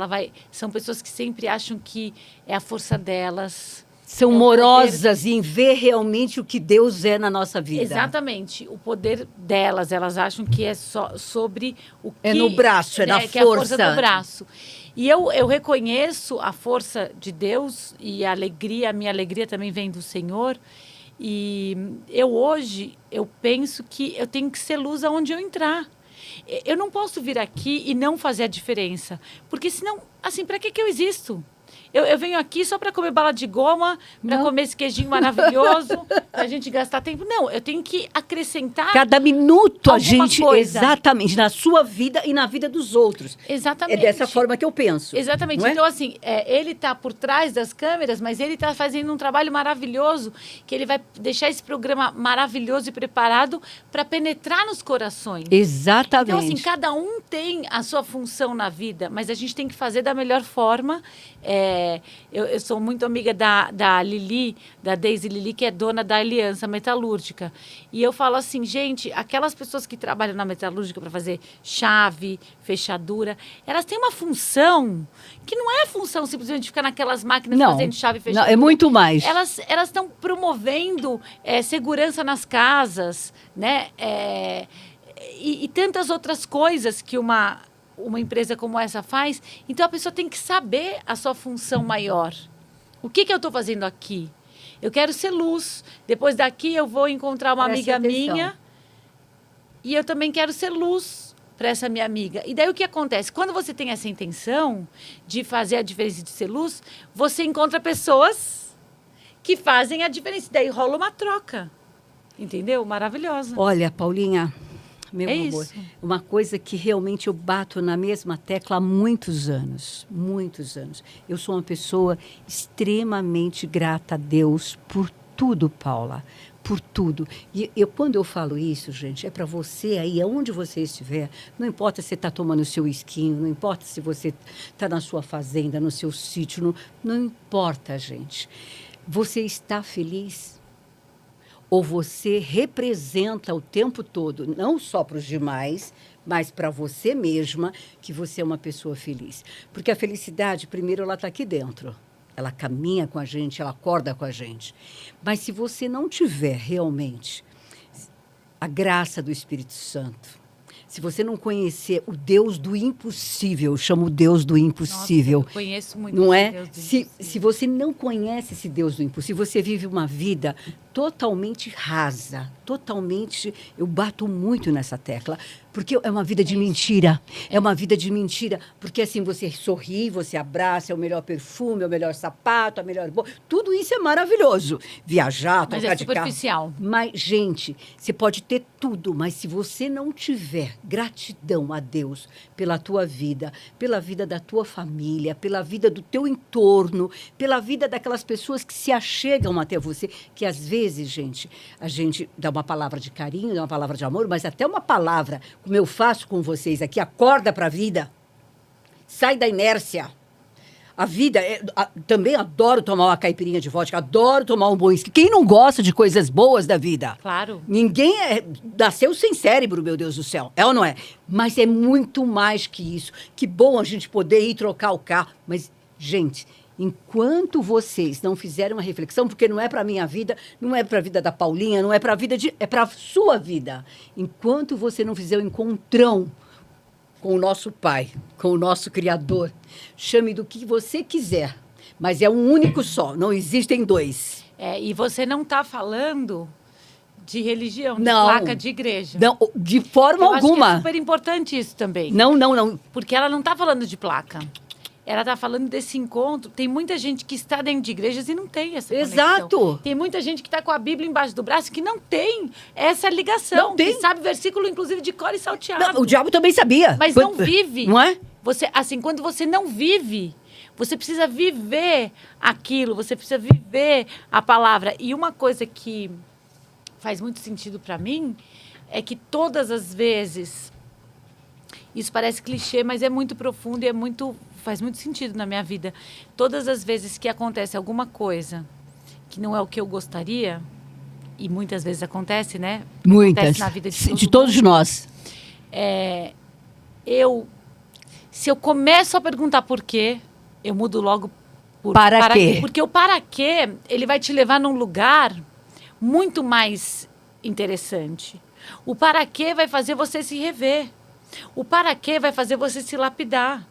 São pessoas que sempre acham que é a força delas. São morosas em ver realmente o que Deus é na nossa vida. Exatamente. O poder delas, elas acham que é só sobre o que... É no braço, é na força. Que é a força do braço. E eu reconheço a força de Deus e a minha alegria também vem do Senhor. E hoje, eu penso que eu tenho que ser luz aonde eu entrar. Eu não posso vir aqui e não fazer a diferença. Porque senão, assim, para que eu existo? Eu venho aqui só para comer bala de goma, para comer esse queijinho maravilhoso, para a gente gastar tempo. Não, eu tenho que acrescentar. Cada minuto a gente. Coisa. Exatamente, na sua vida e na vida dos outros. Exatamente. É dessa forma que eu penso. Exatamente. Então, assim, ele está por trás das câmeras, mas ele está fazendo um trabalho maravilhoso, que ele vai deixar esse programa maravilhoso e preparado para penetrar nos corações. Exatamente. Então, assim, cada um tem a sua função na vida, mas a gente tem que fazer da melhor forma. Eu sou muito amiga da Lili, da Deise Lili, que é dona da Aliança Metalúrgica. E eu falo assim, gente, aquelas pessoas que trabalham na metalúrgica para fazer chave, fechadura, elas têm uma função que não é a função simplesmente de ficar naquelas máquinas fazendo chave e fechadura. Não, é muito mais. Elas estão promovendo segurança nas casas, né? E tantas outras coisas que uma empresa como essa faz. Então, a pessoa tem que saber a sua função maior. O que eu estou fazendo aqui? Eu quero ser luz. Depois daqui, eu vou encontrar uma amiga minha e eu também quero ser luz para essa minha amiga. E daí, o que acontece? Quando você tem essa intenção de fazer a diferença de ser luz, você encontra pessoas que fazem a diferença. Daí, rola uma troca. Entendeu? Maravilhosa. Olha, Paulinha... Meu amor, isso. Uma coisa que realmente eu bato na mesma tecla há muitos anos, muitos anos. Eu sou uma pessoa extremamente grata a Deus por tudo, Paula, por tudo. E quando eu falo isso, gente, é para você aí, aonde você estiver, não importa se você está tomando o seu esquinho, não importa se você está na sua fazenda, no seu sítio, não importa, gente. Você está feliz? Ou você representa o tempo todo, não só para os demais, mas para você mesma, que você é uma pessoa feliz. Porque a felicidade, primeiro, ela está aqui dentro. Ela caminha com a gente, ela acorda com a gente. Mas se você não tiver realmente a graça do Espírito Santo, se você não conhecer o Deus do impossível, eu chamo o Deus do impossível. Nossa, eu conheço muito não é? Deus do impossível. Se você não conhece esse Deus do impossível, você vive uma vida totalmente rasa, totalmente... Eu bato muito nessa tecla, porque é uma vida de mentira. É uma vida de mentira, porque assim, você sorri, você abraça, é o melhor perfume, é o melhor sapato, a melhor... Tudo isso é maravilhoso. Viajar, Mas trocar é de carro. superficial. Mas, gente, você pode ter tudo, mas se você não tiver gratidão a Deus pela tua vida, pela vida da tua família, pela vida do teu entorno, pela vida daquelas pessoas que se achegam até você, que às vezes, gente, a gente dá uma palavra de carinho, dá uma palavra de amor, mas até uma palavra, como eu faço com vocês aqui, acorda para a vida, sai da inércia. A vida, também adoro tomar uma caipirinha de vodka, adoro tomar um bom uísque. Quem não gosta de coisas boas da vida? Claro. Ninguém nasceu sem cérebro, meu Deus do céu. É ou não é? Mas é muito mais que isso. Que bom a gente poder ir trocar o carro. Mas, gente, enquanto vocês não fizerem uma reflexão, porque não é para a minha vida, não é para a vida da Paulinha, não é para a vida é para a sua vida. Enquanto você não fizer o encontrão com o nosso Pai, com o nosso Criador. Chame do que você quiser, mas é um único só, não existem dois. E você não está falando de religião, não, de placa de igreja. Não, de forma Eu alguma. acho que é super importante isso também. Não. Porque ela não está falando de placa. Ela está falando desse encontro. Tem muita gente que está dentro de igrejas e não tem essa conexão. Exato. Tem muita gente que está com a Bíblia embaixo do braço que não tem essa ligação. Não tem. Que sabe versículo, inclusive, de cor e salteado. Não, o diabo também sabia. Mas não vive. Não é? Quando você não vive, você precisa viver aquilo. Você precisa viver a palavra. E uma coisa que faz muito sentido para mim é que todas as vezes... Isso parece clichê, mas é muito profundo e faz muito sentido na minha vida. Todas as vezes que acontece alguma coisa que não é o que eu gostaria, e muitas vezes acontece, né? Muitas. Acontece na vida de todos nós. Se eu começo a perguntar por quê, eu mudo logo por... Para quê? Porque o para quê, ele vai te levar num lugar muito mais interessante. O para quê vai fazer você se rever. O para quê vai fazer você se lapidar.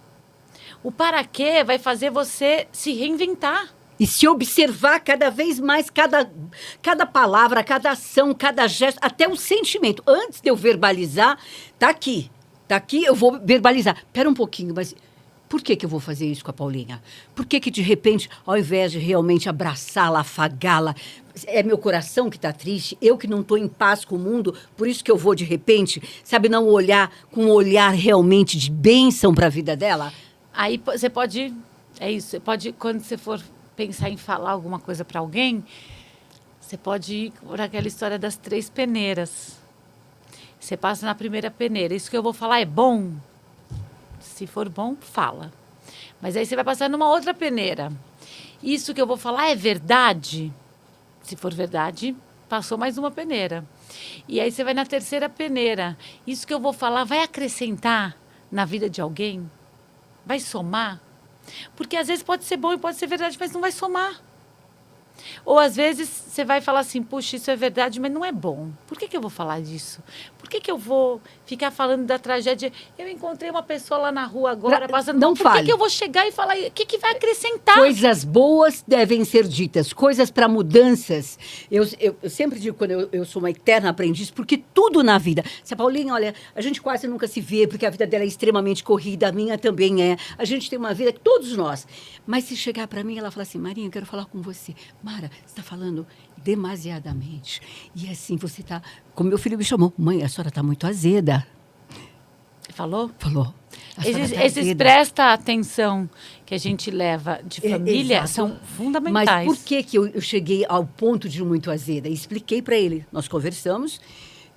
O para quê vai fazer você se reinventar. E se observar cada vez mais cada palavra, cada ação, cada gesto, até o sentimento. Antes de eu verbalizar, tá aqui, eu vou verbalizar. Espera um pouquinho, mas por que eu vou fazer isso com a Paulinha? Por que de repente, ao invés de realmente abraçá-la, afagá-la, é meu coração que está triste, eu que não estou em paz com o mundo, por isso que eu vou de repente, sabe, não olhar com um olhar realmente de bênção para a vida dela? Aí você pode, você pode, quando você for pensar em falar alguma coisa para alguém, você pode ir por aquela história das 3 peneiras. Você passa na primeira peneira, isso que eu vou falar é bom? Se for bom, fala. Mas aí você vai passar numa outra peneira. Isso que eu vou falar é verdade? Se for verdade, passou mais uma peneira. E aí você vai na terceira peneira. Isso que eu vou falar vai acrescentar na vida de alguém? Vai somar? Porque às vezes pode ser bom e pode ser verdade, mas não vai somar. Ou às vezes você vai falar assim, puxa, isso é verdade, mas não é bom. Por que eu vou falar disso? Por que eu vou ficar falando da tragédia? Eu encontrei uma pessoa lá na rua agora, passando... Não fale. Por que eu vou chegar e falar? O que vai acrescentar? Coisas boas devem ser ditas, coisas para mudanças. Eu sempre digo, quando eu sou uma eterna aprendiz, porque tudo na vida... Se a Paulinha, olha, a gente quase nunca se vê, porque a vida dela é extremamente corrida, a minha também é. A gente tem uma vida, todos nós. Mas se chegar para mim, ela fala assim, Marinha, eu quero falar com você. Mara, você está falando demasiadamente. E assim, você está... Como meu filho me chamou, mãe, a senhora está muito azeda. Falou? Falou. Esses presta atenção que a gente leva de família são fundamentais. Mas por que eu cheguei ao ponto de muito azeda? E expliquei para ele. Nós conversamos.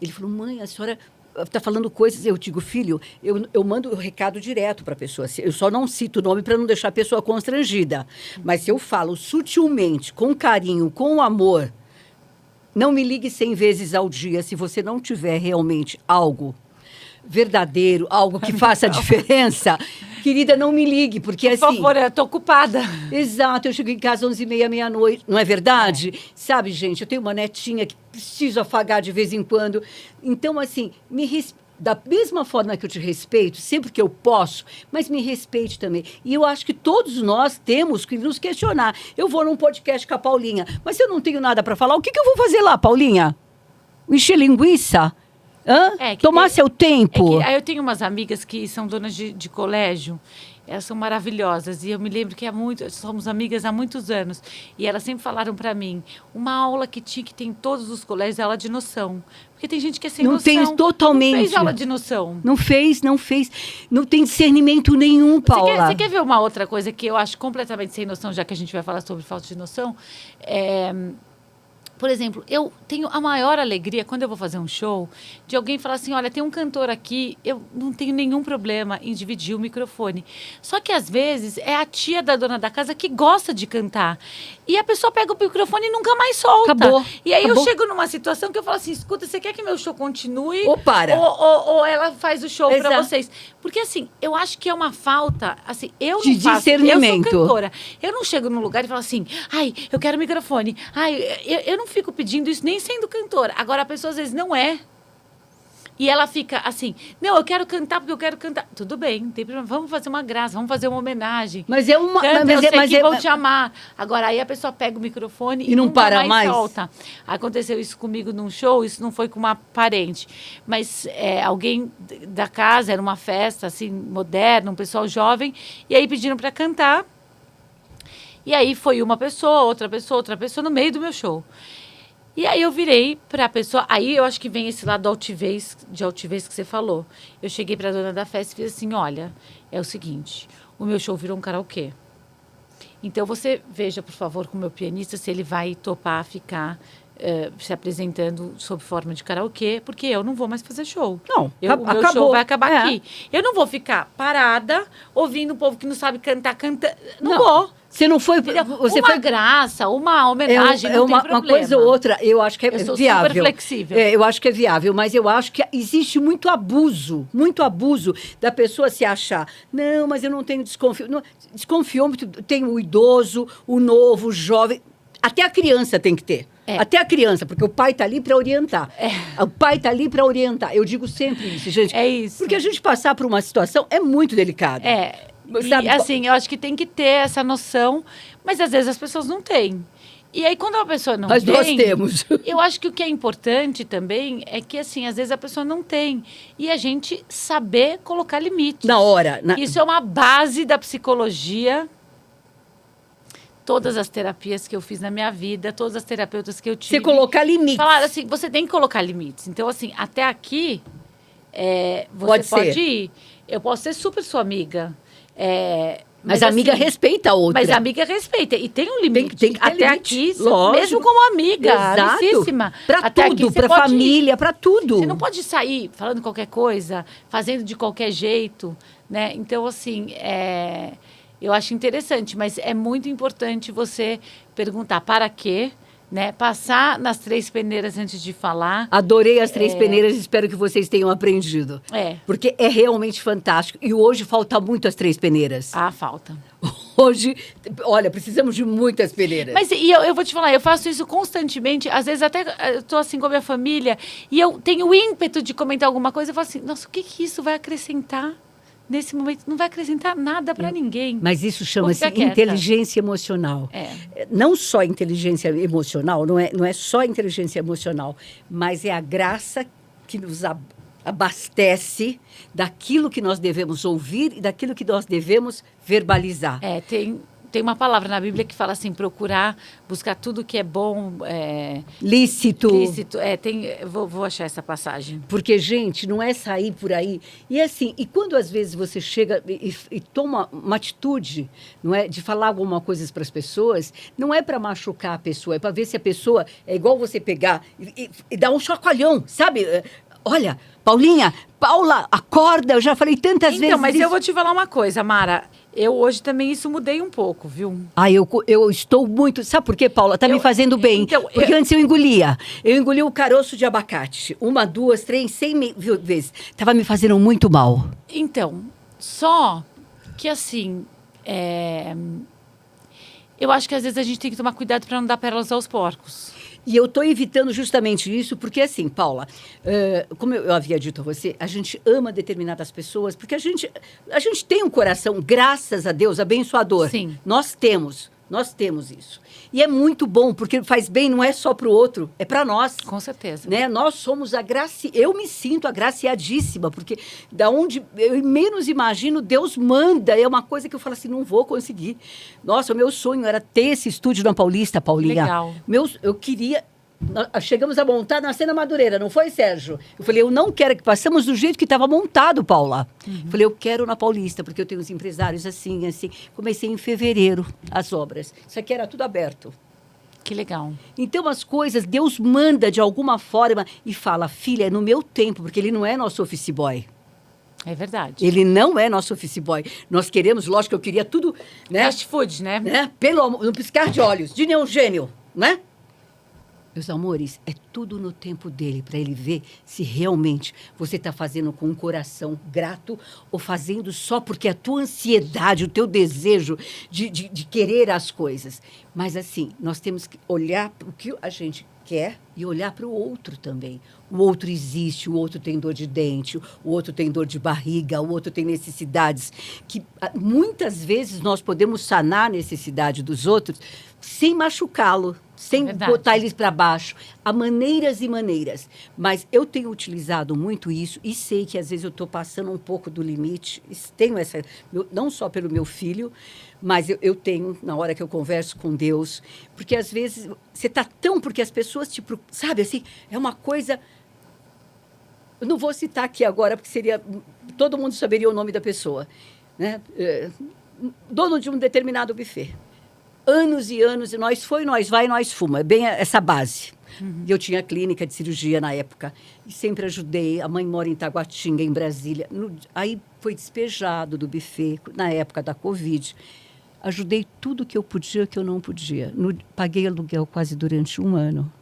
Ele falou, mãe, a senhora está falando coisas. Eu digo, filho, eu mando o recado direto para a pessoa. Eu só não cito o nome para não deixar a pessoa constrangida. Mas se eu falo sutilmente, com carinho, com amor, não me ligue 100 vezes ao dia se você não tiver realmente algo verdadeiro, algo que faça a diferença. Querida, não me ligue, porque assim... Por favor, eu estou ocupada. Exato, eu chego em casa às 11h30, meia-noite, não é verdade? Sabe, gente, eu tenho uma netinha que preciso afagar de vez em quando. Então, assim, da mesma forma que eu te respeito, sempre que eu posso, mas me respeite também. E eu acho que todos nós temos que nos questionar. Eu vou num podcast com a Paulinha, mas se eu não tenho nada para falar, o que eu vou fazer lá, Paulinha? Encher linguiça? Hã? Tomar seu tempo? Aí eu tenho umas amigas que são donas de colégio. Elas são maravilhosas. E eu me lembro que somos amigas há muitos anos. E elas sempre falaram para mim, uma aula que tinha que ter em todos os colégios é aula de noção. Porque tem gente que é sem noção. Não tem totalmente. Não fez aula de noção. Não fez. Não tem discernimento nenhum, Paula. Você quer ver uma outra coisa que eu acho completamente sem noção, já que a gente vai falar sobre falta de noção? Por exemplo, eu tenho a maior alegria, quando eu vou fazer um show, de alguém falar assim, olha, tem um cantor aqui, eu não tenho nenhum problema em dividir o microfone. Só que, às vezes, é a tia da dona da casa que gosta de cantar. E a pessoa pega o microfone e nunca mais solta. Acabou. E aí Acabou. eu chego numa situação que eu falo assim, escuta, você quer que meu show continue? Ou para. Ou ela faz o show para Exato. vocês. Porque, assim, eu acho que é uma falta, assim, eu de não faço... discernimento. Eu sou cantora. Eu não chego num lugar e falo assim, ai, eu quero microfone. Ai, eu não fico pedindo isso nem sendo cantora. Agora, a pessoa às vezes não é. E ela fica assim, não, eu quero cantar porque eu quero cantar. Tudo bem, não tem problema. Vamos fazer uma graça, vamos fazer uma homenagem. Mas é uma... Canta, eu sei que vão te amar. Agora, aí a pessoa pega o microfone e não nunca para mais. solta. Aconteceu isso comigo num show, isso não foi com uma parente. Mas alguém da casa, era uma festa, assim, moderna, um pessoal jovem. E aí pediram para cantar. E aí foi uma pessoa, outra pessoa, no meio do meu show. E aí eu virei para a pessoa, aí eu acho que vem esse lado de altivez que você falou. Eu cheguei para a dona da festa e fiz assim, olha, é o seguinte, o meu show virou um karaokê. Então você veja, por favor, com o meu pianista se ele vai topar ficar se apresentando sob forma de karaokê, porque eu não vou mais fazer show. Não, o meu acabou. show vai acabar aqui. Eu não vou ficar parada, ouvindo um povo que não sabe cantar, cantando. Não vou. Você não foi... Você uma graça, uma homenagem, não tem problema. Uma coisa ou outra, eu acho que é sou viável. super flexível. Eu acho que é viável, mas eu acho que existe muito abuso da pessoa se achar. Não, mas eu não tenho desconfiômetro. Tem o idoso, o novo, o jovem. Até a criança tem que ter. Até a criança, porque o pai está ali para orientar. O pai está ali para orientar. Eu digo sempre isso, gente. É isso. Porque a gente passar por uma situação é muito delicado. E, assim, eu acho que tem que ter essa noção, mas às vezes as pessoas não têm. E aí, quando a pessoa não tem... Mas nós temos. Eu acho que o que é importante também é que, assim, às vezes a pessoa não tem. E a gente saber colocar limites. Na hora. Isso é uma base da psicologia. Todas as terapias que eu fiz na minha vida, todas as terapeutas que eu tive... Você colocar limites. Falaram assim, você tem que colocar limites. Então, assim, até aqui, você pode ir. Eu posso ser super sua amiga. Mas a amiga assim, respeita a outra. Mas a amiga respeita. E tem um limite. Tem que ter até limite. aqui, Lógico. mesmo como amiga. Exato. Para até tudo, para família, para tudo. Você não pode sair falando qualquer coisa, fazendo de qualquer jeito, né? Então, assim, eu acho interessante, mas é muito importante você perguntar para quê, né? Passar nas 3 peneiras antes de falar. Adorei as 3 peneiras, espero que vocês tenham aprendido. Porque é realmente fantástico. E hoje falta muito as 3 peneiras. Ah, falta. Hoje, olha, precisamos de muitas peneiras. Mas eu vou te falar, eu faço isso constantemente. Às vezes até eu tô assim com a minha família e eu tenho o ímpeto de comentar alguma coisa. Eu falo assim, nossa, o que isso vai acrescentar? Nesse momento, não vai acrescentar nada para ninguém. Mas isso chama-se inteligência emocional. Não só inteligência emocional, não é só inteligência emocional, mas é a graça que nos abastece daquilo que nós devemos ouvir e daquilo que nós devemos verbalizar. Tem uma palavra na Bíblia que fala assim, buscar tudo que é bom. Lícito. Vou achar essa passagem. Porque, gente, não é sair por aí. E assim, e quando às vezes você chega e toma uma atitude, não é, de falar alguma coisa para as pessoas, não é para machucar a pessoa, é para ver se a pessoa é igual você pegar e dar um chacoalhão, sabe? Olha, Paula, acorda, eu já falei tantas vezes. Então, mas eu vou te falar uma coisa, Mara. Eu hoje também isso mudei um pouco, viu? Eu estou muito... Sabe por quê, Paula? Tá me fazendo bem. Então, porque antes eu engolia. Eu engolia o caroço de abacate. 1, 2, 3, 100 vezes. Tava me fazendo muito mal. Então, só que assim... Eu acho que às vezes a gente tem que tomar cuidado para não dar pérolas aos porcos. E eu estou evitando justamente isso, porque assim, Paula, como eu havia dito a você, a gente ama determinadas pessoas, porque a gente tem um coração, graças a Deus, abençoador. Sim. Nós temos isso. E é muito bom, porque faz bem não é só para o outro, é para nós. Com certeza. Né? Nós somos eu me sinto agraciadíssima, porque da onde eu menos imagino, Deus manda. É uma coisa que eu falo assim, não vou conseguir. Nossa, o meu sonho era ter esse estúdio na Paulista, Paulinha. Legal. Eu queria... Nós chegamos a montar na Cena Madureira, não foi, Sérgio? Eu falei, eu não quero que passamos do jeito que estava montado, Paula. Eu falei, eu quero na Paulista, porque eu tenho os empresários assim. Comecei em fevereiro as obras. Isso aqui era tudo aberto. Que legal. Então, as coisas, Deus manda de alguma forma e fala, filha, é no meu tempo, porque ele não é nosso office boy. É verdade. Ele não é nosso office boy. Nós queremos, lógico, eu queria tudo, né? Fast food, né? No piscar de olhos, de nenhum gênio, né? Meus amores, é tudo no tempo dele, para ele ver se realmente você está fazendo com um coração grato ou fazendo só porque a tua ansiedade, o teu desejo de querer as coisas. Mas, assim, nós temos que olhar para o que a gente quer e olhar para o outro também. O outro existe, o outro tem dor de dente, o outro tem dor de barriga, o outro tem necessidades que muitas vezes nós podemos sanar a necessidade dos outros sem machucá-lo, sem botar eles para baixo. Há maneiras e maneiras. Mas eu tenho utilizado muito isso e sei que às vezes eu estou passando um pouco do limite. Tenho essa, não só pelo meu filho, mas eu tenho, na hora que eu converso com Deus, porque às vezes você está tão... Porque as pessoas, tipo, sabe assim, é uma coisa... Eu não vou citar aqui agora, porque seria... Todo mundo saberia o nome da pessoa, né? Dono de um determinado buffet. Anos e anos, e nós vai, nós fuma. É bem essa base. E eu tinha clínica de cirurgia na época. E sempre ajudei. A mãe mora em Taguatinga, em Brasília. Aí foi despejado do buffet, na época da Covid. Ajudei tudo que eu podia, que eu não podia. Paguei aluguel quase durante 1 ano.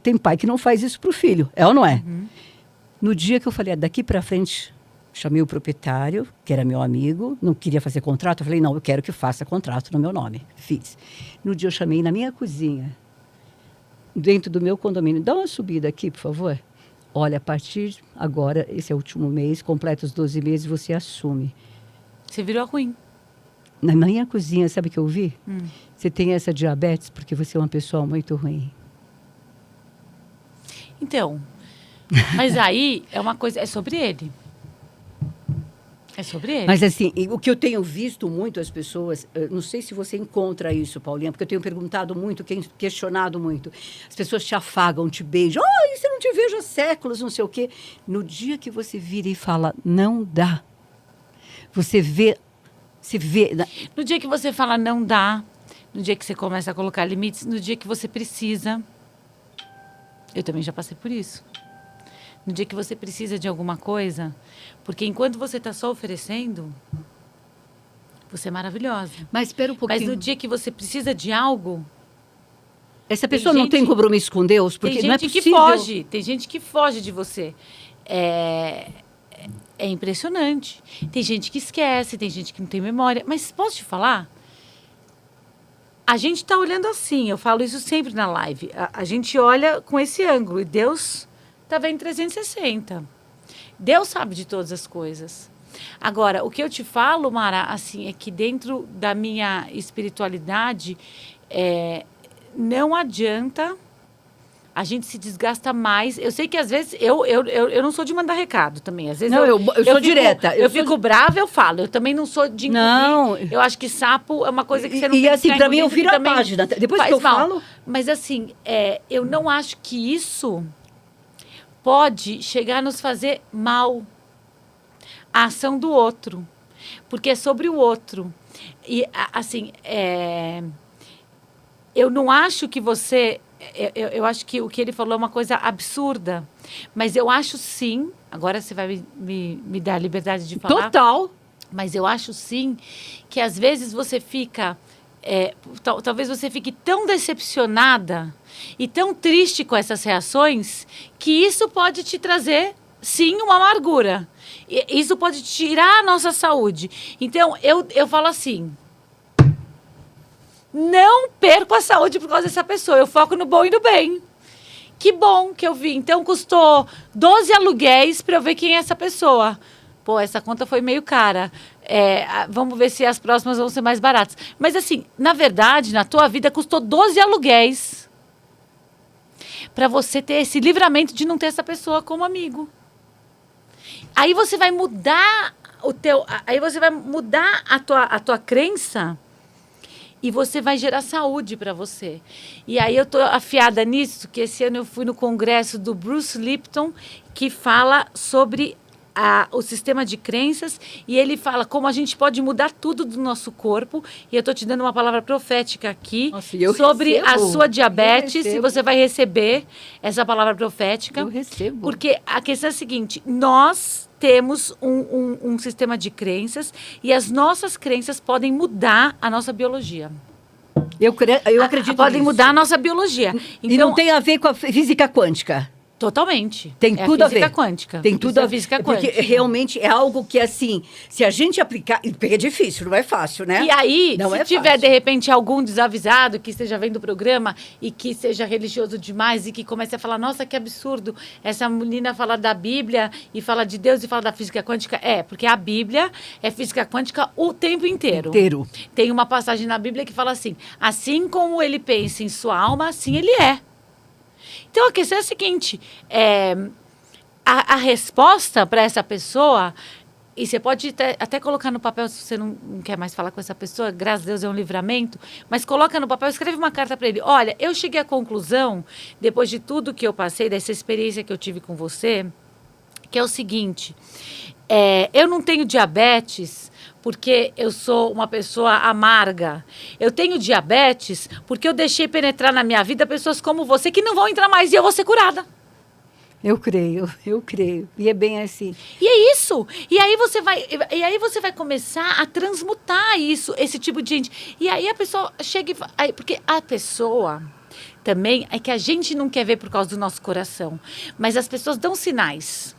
Tem pai que não faz isso para o filho, é ou não é? No dia que eu falei, daqui para frente... Chamei o proprietário, que era meu amigo, não queria fazer contrato. Eu falei, não, eu quero que faça contrato no meu nome. Fiz. No dia eu chamei na minha cozinha, dentro do meu condomínio. Dá uma subida aqui, por favor. Olha, a partir de agora, esse é o último mês, completa os 12 meses, você assume. Você virou ruim. Na minha cozinha, sabe o que eu vi? Você tem essa diabetes porque você é uma pessoa muito ruim. Então, mas aí é uma coisa, é sobre ele. É sobre ele. Mas, assim, o que eu tenho visto muito as pessoas... Não sei se você encontra isso, Paulinha, porque eu tenho perguntado muito, questionado muito. As pessoas te afagam, te beijam. Isso eu não te vejo há séculos, não sei o quê. No dia que você vira e fala, não dá. Você vê... No dia que você fala, não dá. No dia que você começa a colocar limites. No dia que você precisa. Eu também já passei por isso. No dia que você precisa de alguma coisa, porque enquanto você está só oferecendo, você é maravilhosa. Mas espera um pouquinho. Mas no dia que você precisa de algo... Essa pessoa não tem compromisso com Deus? Porque não é possível. Tem gente que foge de você. É impressionante. Tem gente que esquece, tem gente que não tem memória. Mas posso te falar? A gente está olhando assim, eu falo isso sempre na live. A gente olha com esse ângulo e Deus... Está vendo 360. Deus sabe de todas as coisas. Agora, o que eu te falo, Mara, assim, é que dentro da minha espiritualidade, não adianta, a gente se desgasta mais. Eu sei que às vezes, eu não sou de mandar recado também. Às vezes não, eu sou direta. Eu fico brava, eu falo. Eu também não sou de engolir. Não. Eu acho que sapo é uma coisa que você não tem que assim, para mim, eu viro a página. Depois que eu falo... Mas assim, eu não acho que isso... pode chegar a nos fazer mal a ação do outro, porque é sobre o outro. E, assim, eu não acho que você... Eu acho que o que ele falou é uma coisa absurda, mas eu acho sim... Agora você vai me dar a liberdade de falar. Total. Mas eu acho sim que às vezes você fica... talvez você fique tão decepcionada e tão triste com essas reações que isso pode te trazer, sim, uma amargura. Isso pode tirar a nossa saúde. Então, eu falo assim, não perco a saúde por causa dessa pessoa. Eu foco no bom e no bem. Que bom que eu vi. Então, custou 12 aluguéis para eu ver quem é essa pessoa. Pô, essa conta foi meio cara. Vamos ver se as próximas vão ser mais baratas. Mas, assim, na verdade, na tua vida, custou 12 aluguéis para você ter esse livramento de não ter essa pessoa como amigo. Aí você vai mudar a tua crença e você vai gerar saúde para você. E aí eu tô afiada nisso, que esse ano eu fui no congresso do Bruce Lipton, que fala sobre o sistema de crenças, e ele fala como a gente pode mudar tudo do nosso corpo. E eu estou te dando uma palavra profética aqui. Nossa, sobre a sua diabetes, e você vai receber essa palavra profética. Eu recebo. Porque a questão é a seguinte, nós temos um sistema de crenças e as nossas crenças podem mudar a nossa biologia. Eu acredito Podem nisso. mudar a nossa biologia. E Então, não tem a ver com a física quântica. Totalmente. Tem tudo a ver. Física quântica. Tem tudo Isso a é ver. física Porque quântica. realmente é algo que, assim, se a gente aplicar... Porque é difícil, não é fácil, né? E aí, não se é tiver, fácil. de repente, algum desavisado que esteja vendo o programa e que seja religioso demais e que comece a falar, nossa, que absurdo, essa menina fala da Bíblia e fala de Deus e fala da física quântica. Porque a Bíblia é física quântica o tempo inteiro. Tem uma passagem na Bíblia que fala assim como ele pensa em sua alma, assim ele é. Então, a questão é a seguinte, a resposta para essa pessoa, e você pode até colocar no papel, se você não quer mais falar com essa pessoa, graças a Deus é um livramento, mas coloca no papel, escreve uma carta para ele. Olha, eu cheguei à conclusão, depois de tudo que eu passei, dessa experiência que eu tive com você, que é o seguinte, eu não tenho diabetes porque eu sou uma pessoa amarga. Eu tenho diabetes porque eu deixei penetrar na minha vida pessoas como você que não vão entrar mais e eu vou ser curada. Eu creio. E é bem assim. E é isso. E aí você vai começar a transmutar esse tipo de gente. E aí a pessoa chega e fala... Porque a pessoa... Também é que a gente não quer ver por causa do nosso coração. Mas as pessoas dão sinais.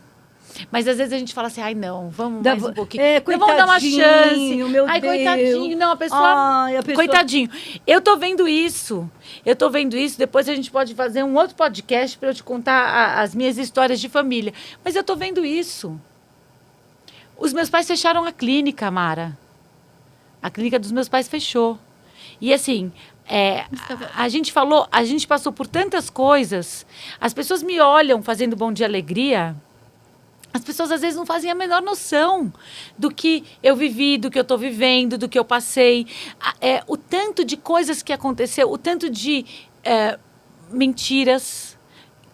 Mas às vezes a gente fala assim, vamos mais um pouquinho. Não, vamos dar uma chance. Meu Deus. Coitadinho. Não, a pessoa... Coitadinho. Eu tô vendo isso. Depois a gente pode fazer um outro podcast para eu te contar as minhas histórias de família. Mas eu tô vendo isso. Os meus pais fecharam a clínica, Mara. A clínica dos meus pais fechou. E assim... a gente passou por tantas coisas. As pessoas me olham fazendo Bom Dia Alegria. As pessoas, às vezes, não fazem a menor noção do que eu vivi, do que eu estou vivendo, do que eu passei. O tanto de coisas que aconteceu, o tanto de mentiras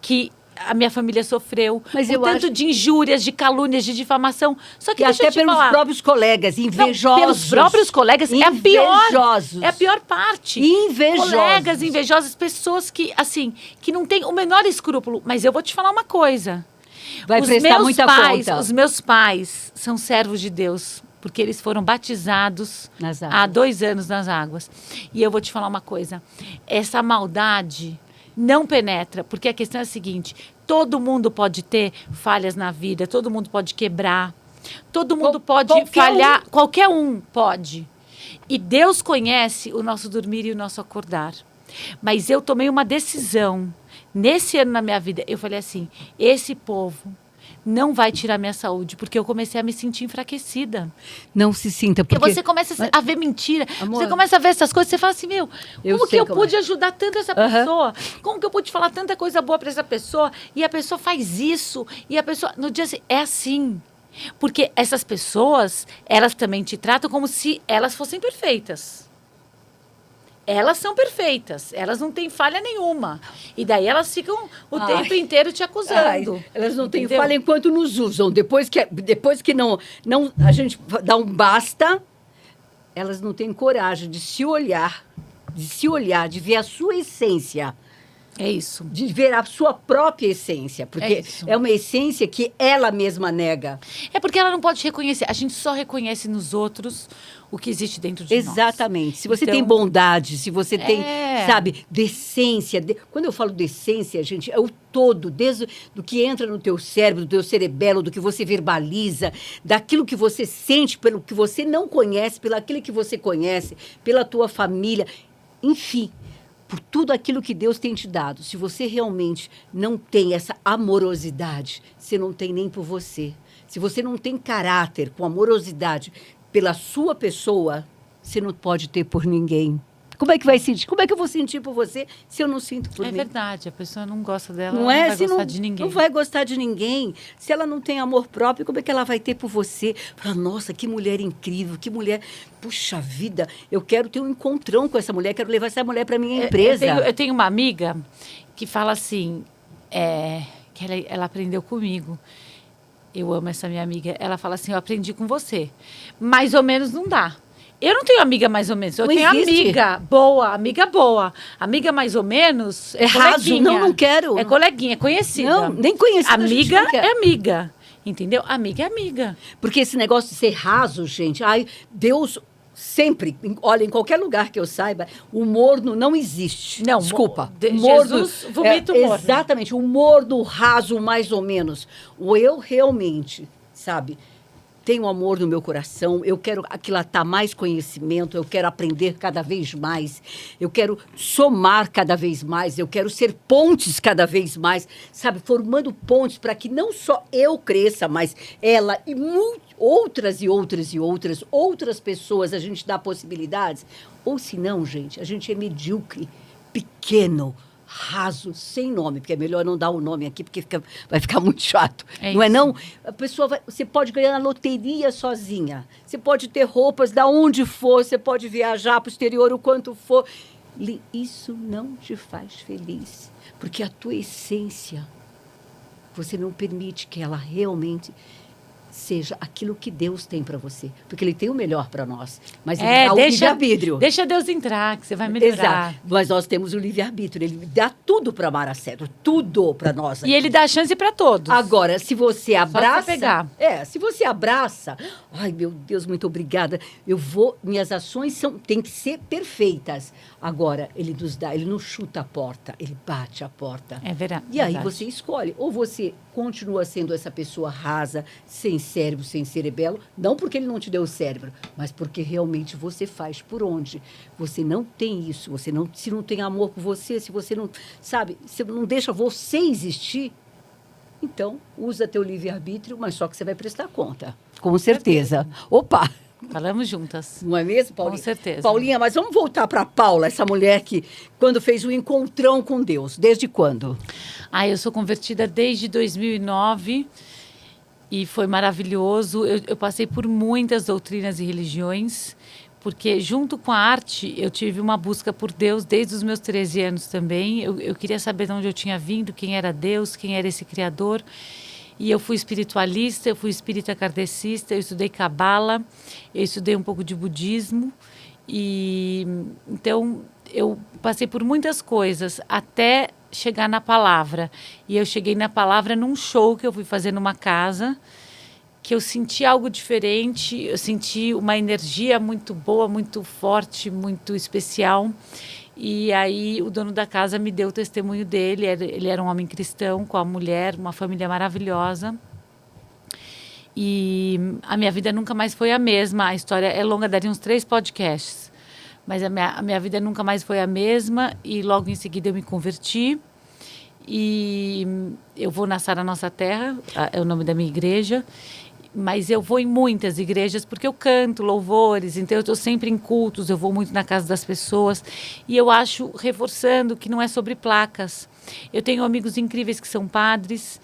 que a minha família sofreu, tanto de injúrias, de calúnias, de difamação. Só que deixa até eu te pelos falar. próprios colegas, invejosos. Não, pelos próprios colegas, é a pior parte. Invejosos. Colegas invejosos, pessoas que não têm o menor escrúpulo. Mas eu vou te falar uma coisa. Vai prestar muita conta. Os meus pais são servos de Deus, porque eles foram batizados há 2 anos nas águas. E eu vou te falar uma coisa. Essa maldade não penetra, porque a questão é a seguinte, todo mundo pode ter falhas na vida, todo mundo pode quebrar, todo mundo pode falhar, qualquer um pode. E Deus conhece o nosso dormir e o nosso acordar. Mas eu tomei uma decisão, nesse ano na minha vida, eu falei assim, esse povo não vai tirar minha saúde, porque eu comecei a me sentir enfraquecida. Não se sinta, porque... você começa a ver mentira, você começa a ver essas coisas, você fala assim, como que eu pude ajudar tanto essa pessoa? Como que eu pude falar tanta coisa boa para essa pessoa? E a pessoa faz isso, e a pessoa, no dia assim, é assim. Porque essas pessoas, elas também te tratam como se elas fossem perfeitas. Elas são perfeitas, elas não têm falha nenhuma. E daí elas ficam o tempo inteiro te acusando. Elas não têm falha enquanto nos usam. Depois que não a gente dá um basta, elas não têm coragem de se olhar, de ver a sua essência. É isso. De ver a sua própria essência. Porque é uma essência que ela mesma nega. É porque ela não pode reconhecer. A gente só reconhece nos outros o que existe dentro de nós. Exatamente. Se você tem bondade, se você tem, sabe, decência. Quando eu falo decência, gente, é o todo, desde do que entra no teu cérebro, do teu cerebelo, do que você verbaliza, daquilo que você sente, pelo que você não conhece, pelo aquilo que você conhece, pela tua família. enfim, por tudo aquilo que Deus tem te dado. Se você realmente não tem essa amorosidade, você não tem nem por você. Se você não tem caráter com amorosidade pela sua pessoa, você não pode ter por ninguém. Como é que vai sentir? Como é que eu vou sentir por você se eu não sinto por mim? É verdade, a pessoa não gosta dela, Não ela é? não vai Se gostar de ninguém. Não vai gostar de ninguém. Se ela não tem amor próprio, como é que ela vai ter por você? Fala, nossa, que mulher incrível, que mulher... Puxa vida, eu quero ter um encontrão com essa mulher, quero levar essa mulher para minha empresa. Eu tenho uma amiga que fala assim, que ela aprendeu comigo. Eu amo essa minha amiga. Ela fala assim, eu aprendi com você. Mais ou menos não dá. Eu não tenho amiga mais ou menos. Eu tenho amiga boa. Amiga mais ou menos é raso. Não quero. É coleguinha, é conhecida. Não, nem conhecida. Amiga é amiga. Entendeu? Amiga é amiga. Porque esse negócio de ser raso, gente... Ai, Deus... Sempre, olha, em qualquer lugar que eu saiba, o morno não existe. Não, desculpa. Jesus vomita o morno. Exatamente, o morno, raso, mais ou menos. Ou eu realmente, sabe, tenho amor no meu coração, eu quero aquilatar mais conhecimento, eu quero aprender cada vez mais, eu quero somar cada vez mais, eu quero ser pontes cada vez mais, sabe, formando pontes para que não só eu cresça, mas ela e outras pessoas, a gente dá possibilidades. Ou se não, gente, a gente é medíocre, pequeno, raso, sem nome, porque é melhor não dar o nome aqui, porque vai ficar muito chato. Não é não? A pessoa você pode ganhar na loteria sozinha, você pode ter roupas da onde for, você pode viajar para o exterior o quanto for. Isso não te faz feliz, porque a tua essência, você não permite que ela realmente seja aquilo que Deus tem para você. Porque Ele tem o melhor para nós. Mas Ele dá o livre-arbítrio. Deixa Deus entrar, que você vai melhorar. Exato. Mas nós temos o livre-arbítrio. Ele dá tudo para amar a Cedro. Tudo para nós. E Ele dá a chance para todos. Agora, se você abraça... Só você pegar. Se você abraça... Ai, meu Deus, muito obrigada. Minhas ações têm que ser perfeitas. Agora, Ele nos dá, Ele não chuta a porta, Ele bate a porta. É verdade. E aí você escolhe. Ou você continua sendo essa pessoa rasa, sem cérebro, sem cerebelo, não porque Ele não te deu o cérebro, mas porque realmente você faz por onde. Você não tem isso, se não tem amor por você, se você não, sabe, se não deixa você existir, então usa teu livre-arbítrio, mas só que você vai prestar conta. Com certeza. Opa! Falamos juntas. Não é mesmo, Paulinha? Com certeza. Paulinha, mas vamos voltar para a Paula, essa mulher que, quando fez o encontrão com Deus, desde quando? Eu sou convertida desde 2009 e foi maravilhoso. Eu passei por muitas doutrinas e religiões, porque junto com a arte eu tive uma busca por Deus desde os meus 13 anos também. Eu queria saber de onde eu tinha vindo, quem era Deus, quem era esse Criador. E eu fui espiritualista, eu fui espírita kardecista, eu estudei cabala, eu estudei um pouco de budismo. E então eu passei por muitas coisas até chegar na palavra. E eu cheguei na palavra num show que eu fui fazer numa casa, que eu senti algo diferente, eu senti uma energia muito boa, muito forte, muito especial. E aí o dono da casa me deu o testemunho dele. Ele era um homem cristão com a mulher, uma família maravilhosa. E a minha vida nunca mais foi a mesma. A história é longa, daria uns 3 podcasts. Mas a minha vida nunca mais foi a mesma. E logo em seguida eu me converti. E eu vou na Sara Nossa Terra, é o nome da minha igreja. Mas eu vou em muitas igrejas porque eu canto louvores, então eu estou sempre em cultos, eu vou muito na casa das pessoas. E eu acho, reforçando, que não é sobre placas. Eu tenho amigos incríveis que são padres,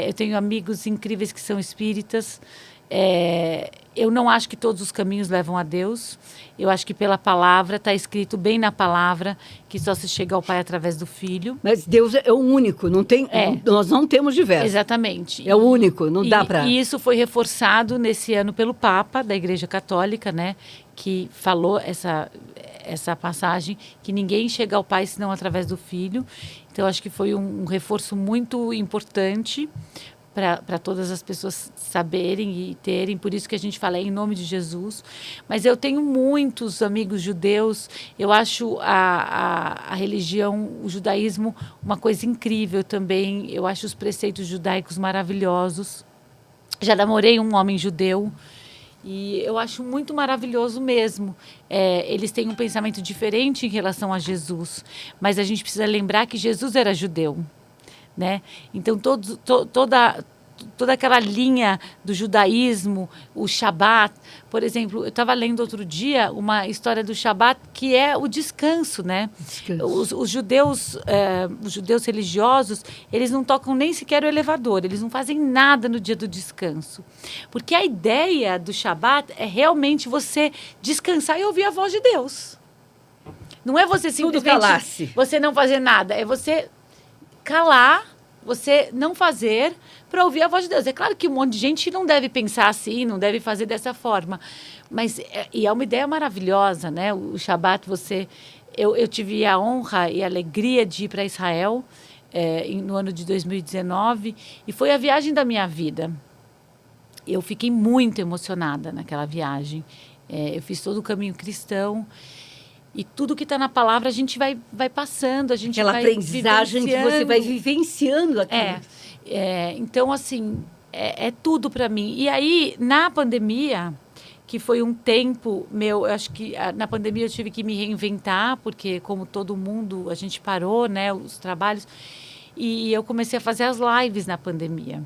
eu tenho amigos incríveis que são espíritas. Eu não acho que todos os caminhos levam a Deus. Eu acho que pela palavra, está escrito bem na palavra, que só se chega ao Pai através do Filho. Mas Deus é o único, não tem, nós não temos diversos. Exatamente. É o único, não dá para... E isso foi reforçado nesse ano pelo Papa da Igreja Católica, né, que falou essa passagem, que ninguém chega ao Pai senão através do Filho. Então, acho que foi um reforço muito importante para todas as pessoas saberem e terem. Por isso que a gente fala em nome de Jesus. Mas eu tenho muitos amigos judeus. Eu acho a religião, o judaísmo, uma coisa incrível também. Eu acho os preceitos judaicos maravilhosos. Já namorei um homem judeu E eu acho muito maravilhoso mesmo. Eles têm um pensamento diferente em relação a Jesus, mas a gente precisa lembrar que Jesus era judeu, né? Então, toda aquela linha do judaísmo, o Shabat, por exemplo, eu estava lendo outro dia uma história do Shabat, que é o descanso, né? Os judeus religiosos, eles não tocam nem sequer o elevador, eles não fazem nada no dia do descanso. Porque a ideia do Shabat é realmente você descansar e ouvir a voz de Deus. Não é você simplesmente você não fazer nada, é você calar, você não fazer para ouvir a voz de Deus. É claro que um monte de gente não deve pensar assim, não deve fazer dessa forma, mas é uma ideia maravilhosa, né? O Shabat, eu tive a honra e a alegria de ir para Israel no ano de 2019 e foi a viagem da minha vida. Eu fiquei muito emocionada naquela viagem. Eu fiz todo o caminho cristão. E tudo que está na palavra a gente vai passando, a gente vai aprendizagem que você vai vivenciando aqui. Então, assim, é tudo para mim. E aí, na pandemia, que foi um tempo meu, eu acho que na pandemia eu tive que me reinventar, porque como todo mundo, a gente parou, né, os trabalhos, e eu comecei a fazer as lives na pandemia.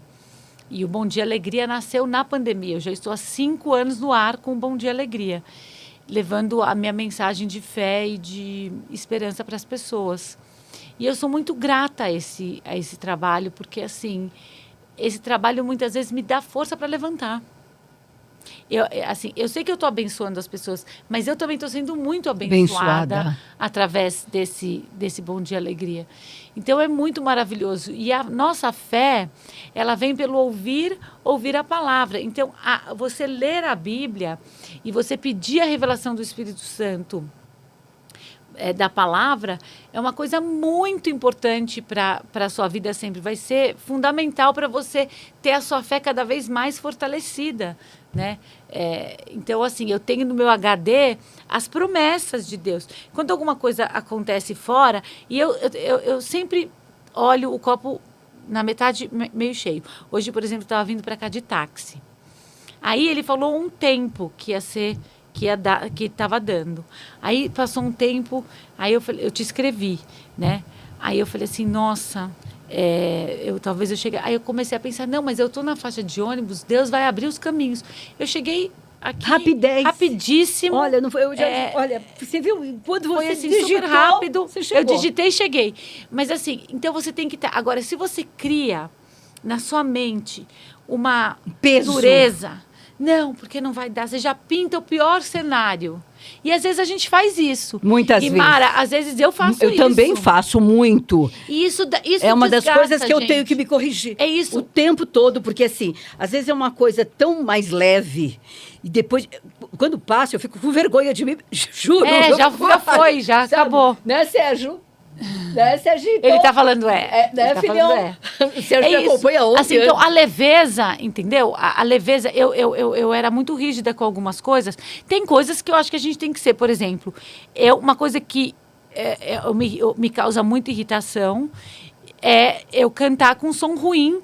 E o Bom Dia Alegria nasceu na pandemia. Eu já estou há 5 anos no ar com o Bom Dia Alegria, levando a minha mensagem de fé e de esperança para as pessoas. E eu sou muito grata a esse trabalho, porque, assim, esse trabalho muitas vezes me dá força para levantar. Eu sei que eu estou abençoando as pessoas, mas eu também estou sendo muito abençoada através desse Bom Dia Alegria. Então, é muito maravilhoso. E a nossa fé, ela vem pelo ouvir a palavra. Então, você ler a Bíblia e você pedir a revelação do Espírito Santo da palavra é uma coisa muito importante para a sua vida sempre. Vai ser fundamental para você ter a sua fé cada vez mais fortalecida, né? Então, assim, eu tenho no meu HD as promessas de Deus. Quando alguma coisa acontece fora, e eu sempre olho o copo na metade meio cheio. Hoje, por exemplo, eu estava vindo para cá de táxi. Aí ele falou um tempo que ia ser... que estava dando. Aí passou um tempo, aí eu te escrevi, né? Aí eu falei assim, nossa, talvez eu chegue. Aí eu comecei a pensar, não, mas eu estou na faixa de ônibus, Deus vai abrir os caminhos. Eu cheguei aqui rapidíssimo. Olha, não foi, olha, você viu quando você foi assim, digitou, super rápido. Eu digitei e cheguei. Mas assim, então você tem que estar. Agora, se você cria na sua mente uma dureza. Não, porque não vai dar. Você já pinta o pior cenário. E às vezes a gente faz isso. Muitas vezes. Mara, às vezes eu faço isso. Eu também faço muito. E isso é uma das coisas que eu tenho que me corrigir. É isso. O tempo todo, porque assim, às vezes é uma coisa tão mais leve. E depois, quando passa, eu fico com vergonha de mim. Juro. Já foi, já sabe? Acabou. Né, Sérgio? Né, Sérgio? Então, ele tá falando né, filhão? O Sérgio me acompanha ontem. Assim, então, a leveza, entendeu? A leveza, eu era muito rígida com algumas coisas. Tem coisas que eu acho que a gente tem que ser, por exemplo, uma coisa que me causa muita irritação é eu cantar com som ruim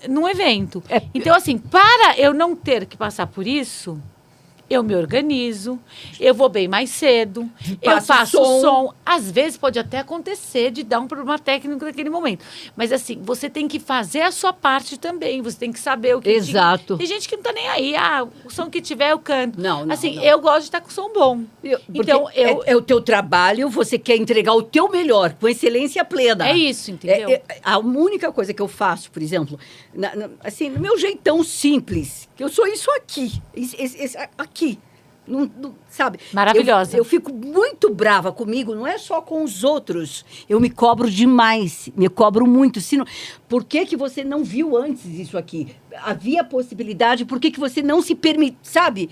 num evento. Então, assim, para eu não ter que passar por isso... Eu me organizo, eu vou bem mais cedo, eu faço som. Às vezes pode até acontecer de dar um problema técnico naquele momento. Mas assim, você tem que fazer a sua parte também. Você tem que saber o que... Exato. Tem gente que não está nem aí. O som que tiver, eu canto. Não. Assim, eu gosto de estar com som bom. Então, é o teu trabalho, você quer entregar o teu melhor, com excelência plena. É isso, entendeu? A única coisa que eu faço, por exemplo, assim, no meu jeitão simples, que eu sou isso aqui, aqui. Sabe? Maravilhosa. Eu fico muito brava comigo, não é só com os outros. Eu me cobro demais, me cobro muito. Por que você não viu antes isso aqui? Havia possibilidade, por que você não se permite, sabe?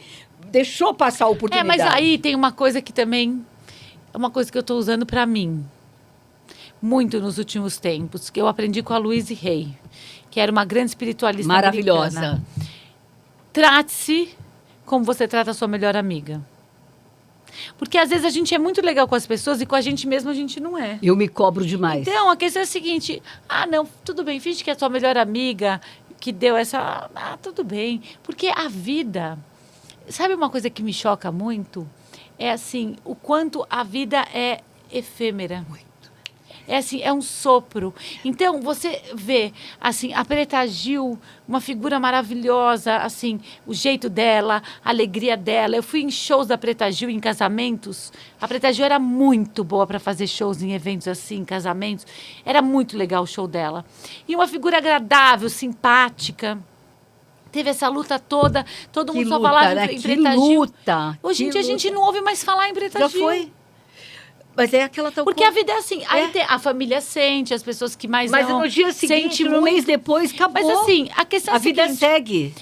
Deixou passar a oportunidade. Mas aí tem uma coisa que também é uma coisa que eu estou usando para mim. Muito nos últimos tempos, que eu aprendi com a Louise Hay, que era uma grande espiritualista maravilhosa. Americana. Trate-se como você trata a sua melhor amiga. Porque às vezes a gente é muito legal com as pessoas e com a gente mesmo a gente não é. Eu me cobro demais. Então, a questão é a seguinte, não, tudo bem, finge que é a sua melhor amiga, que deu essa... tudo bem. Porque a vida, sabe uma coisa que me choca muito? É assim, o quanto a vida é efêmera. É assim, é um sopro. Então, você vê, assim, a Preta Gil, uma figura maravilhosa, assim, o jeito dela, a alegria dela. Eu fui em shows da Preta Gil, em casamentos. A Preta Gil era muito boa para fazer shows em eventos assim, casamentos. Era muito legal o show dela. E uma figura agradável, simpática. Teve essa luta toda, todo mundo só falava em Preta Gil. Luta! Hoje em dia a gente não ouve mais falar em Preta Já Gil. foi. Mas é aquela tal Porque a vida é assim, aí a família sente, as pessoas que mais Mas amam, no dia seguinte, sente no muito. mês depois, acabou. Mas assim, a questão é a vida seguinte, segue.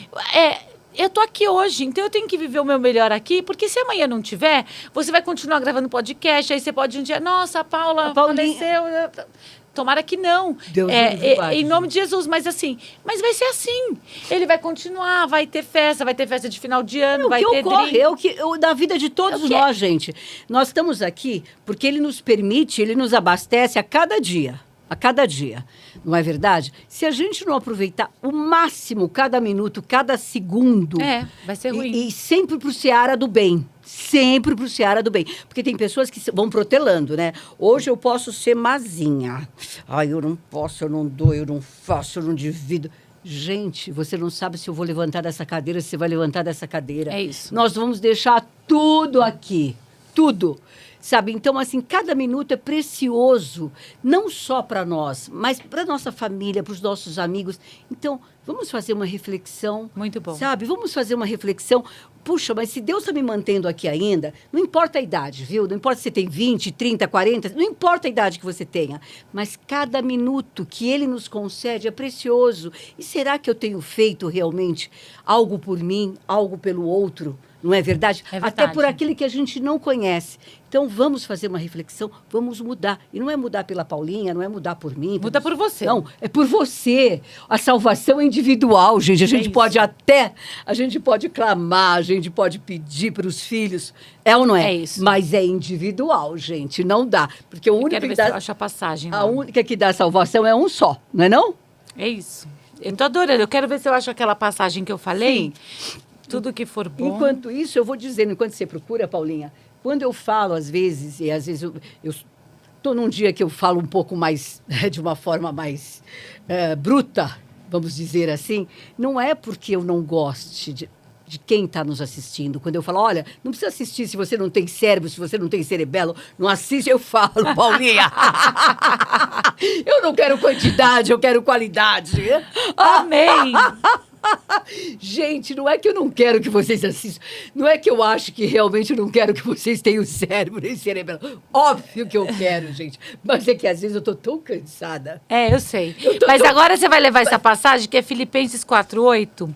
eu tô aqui hoje, então eu tenho que viver o meu melhor aqui, porque se amanhã não tiver, você vai continuar gravando podcast, aí você pode um dia, nossa, a Paula faleceu. Tomara que não. Deus em nome de Jesus, mas assim, mas vai ser assim. Ele vai continuar, vai ter festa de final de ano, vai ter drink. É o que da vida de todos nós, gente. Nós estamos aqui porque ele nos permite, ele nos abastece a cada dia. A cada dia. Não é verdade? Se a gente não aproveitar o máximo, cada minuto, cada segundo... vai ser ruim. E sempre pro seara do bem. Sempre pro seara do bem. Porque tem pessoas que vão protelando, né? Hoje eu posso ser mazinha. Ai, eu não posso, eu não dou, eu não faço, eu não divido. Gente, você não sabe se eu vou levantar dessa cadeira, se você vai levantar dessa cadeira. É isso. Nós vamos deixar tudo aqui. Tudo. Sabe? Então, assim, cada minuto é precioso, não só para nós, mas para nossa família, para os nossos amigos. Então, vamos fazer uma reflexão. Muito bom. Sabe? Vamos fazer uma reflexão. Puxa, mas se Deus está me mantendo aqui ainda, não importa a idade, viu? Não importa se você tem 20, 30, 40, não importa a idade que você tenha. Mas cada minuto que Ele nos concede é precioso. E será que eu tenho feito realmente algo por mim, algo pelo outro? Não é verdade? É verdade. Até por aquilo que a gente não conhece. Então, vamos fazer uma reflexão, vamos mudar. E não é mudar pela Paulinha, não é mudar por mim. Muda por você. Não, é por você. A salvação é individual, gente. A gente pode a gente pode clamar, a gente pode pedir para os filhos. É ou não é? É isso. Mas é individual, gente. Não dá. Porque o único Quero ver se eu acho a passagem. a única que dá salvação é um só, não é não? É isso. Eu tô adorando. Eu quero ver se eu acho aquela passagem que eu falei. Sim. Tudo que for bom. Enquanto isso, eu vou dizendo, enquanto você procura, Paulinha, quando eu falo, às vezes, e às vezes eu estou num dia que eu falo um pouco mais, de uma forma mais bruta, vamos dizer assim, não é porque eu não goste de quem está nos assistindo. Quando eu falo, olha, não precisa assistir se você não tem cérebro, se você não tem cerebelo, não assiste, eu falo, Paulinha. Eu não quero quantidade, eu quero qualidade. Amém! Gente, não é que eu não quero que vocês assistam. Não é que eu acho que realmente eu não quero que vocês tenham cérebro nem cerebelo. Óbvio que eu quero, gente. Mas é que às vezes eu tô tão cansada. Eu sei. Mas agora você vai levar essa passagem, que é Filipenses 4:8,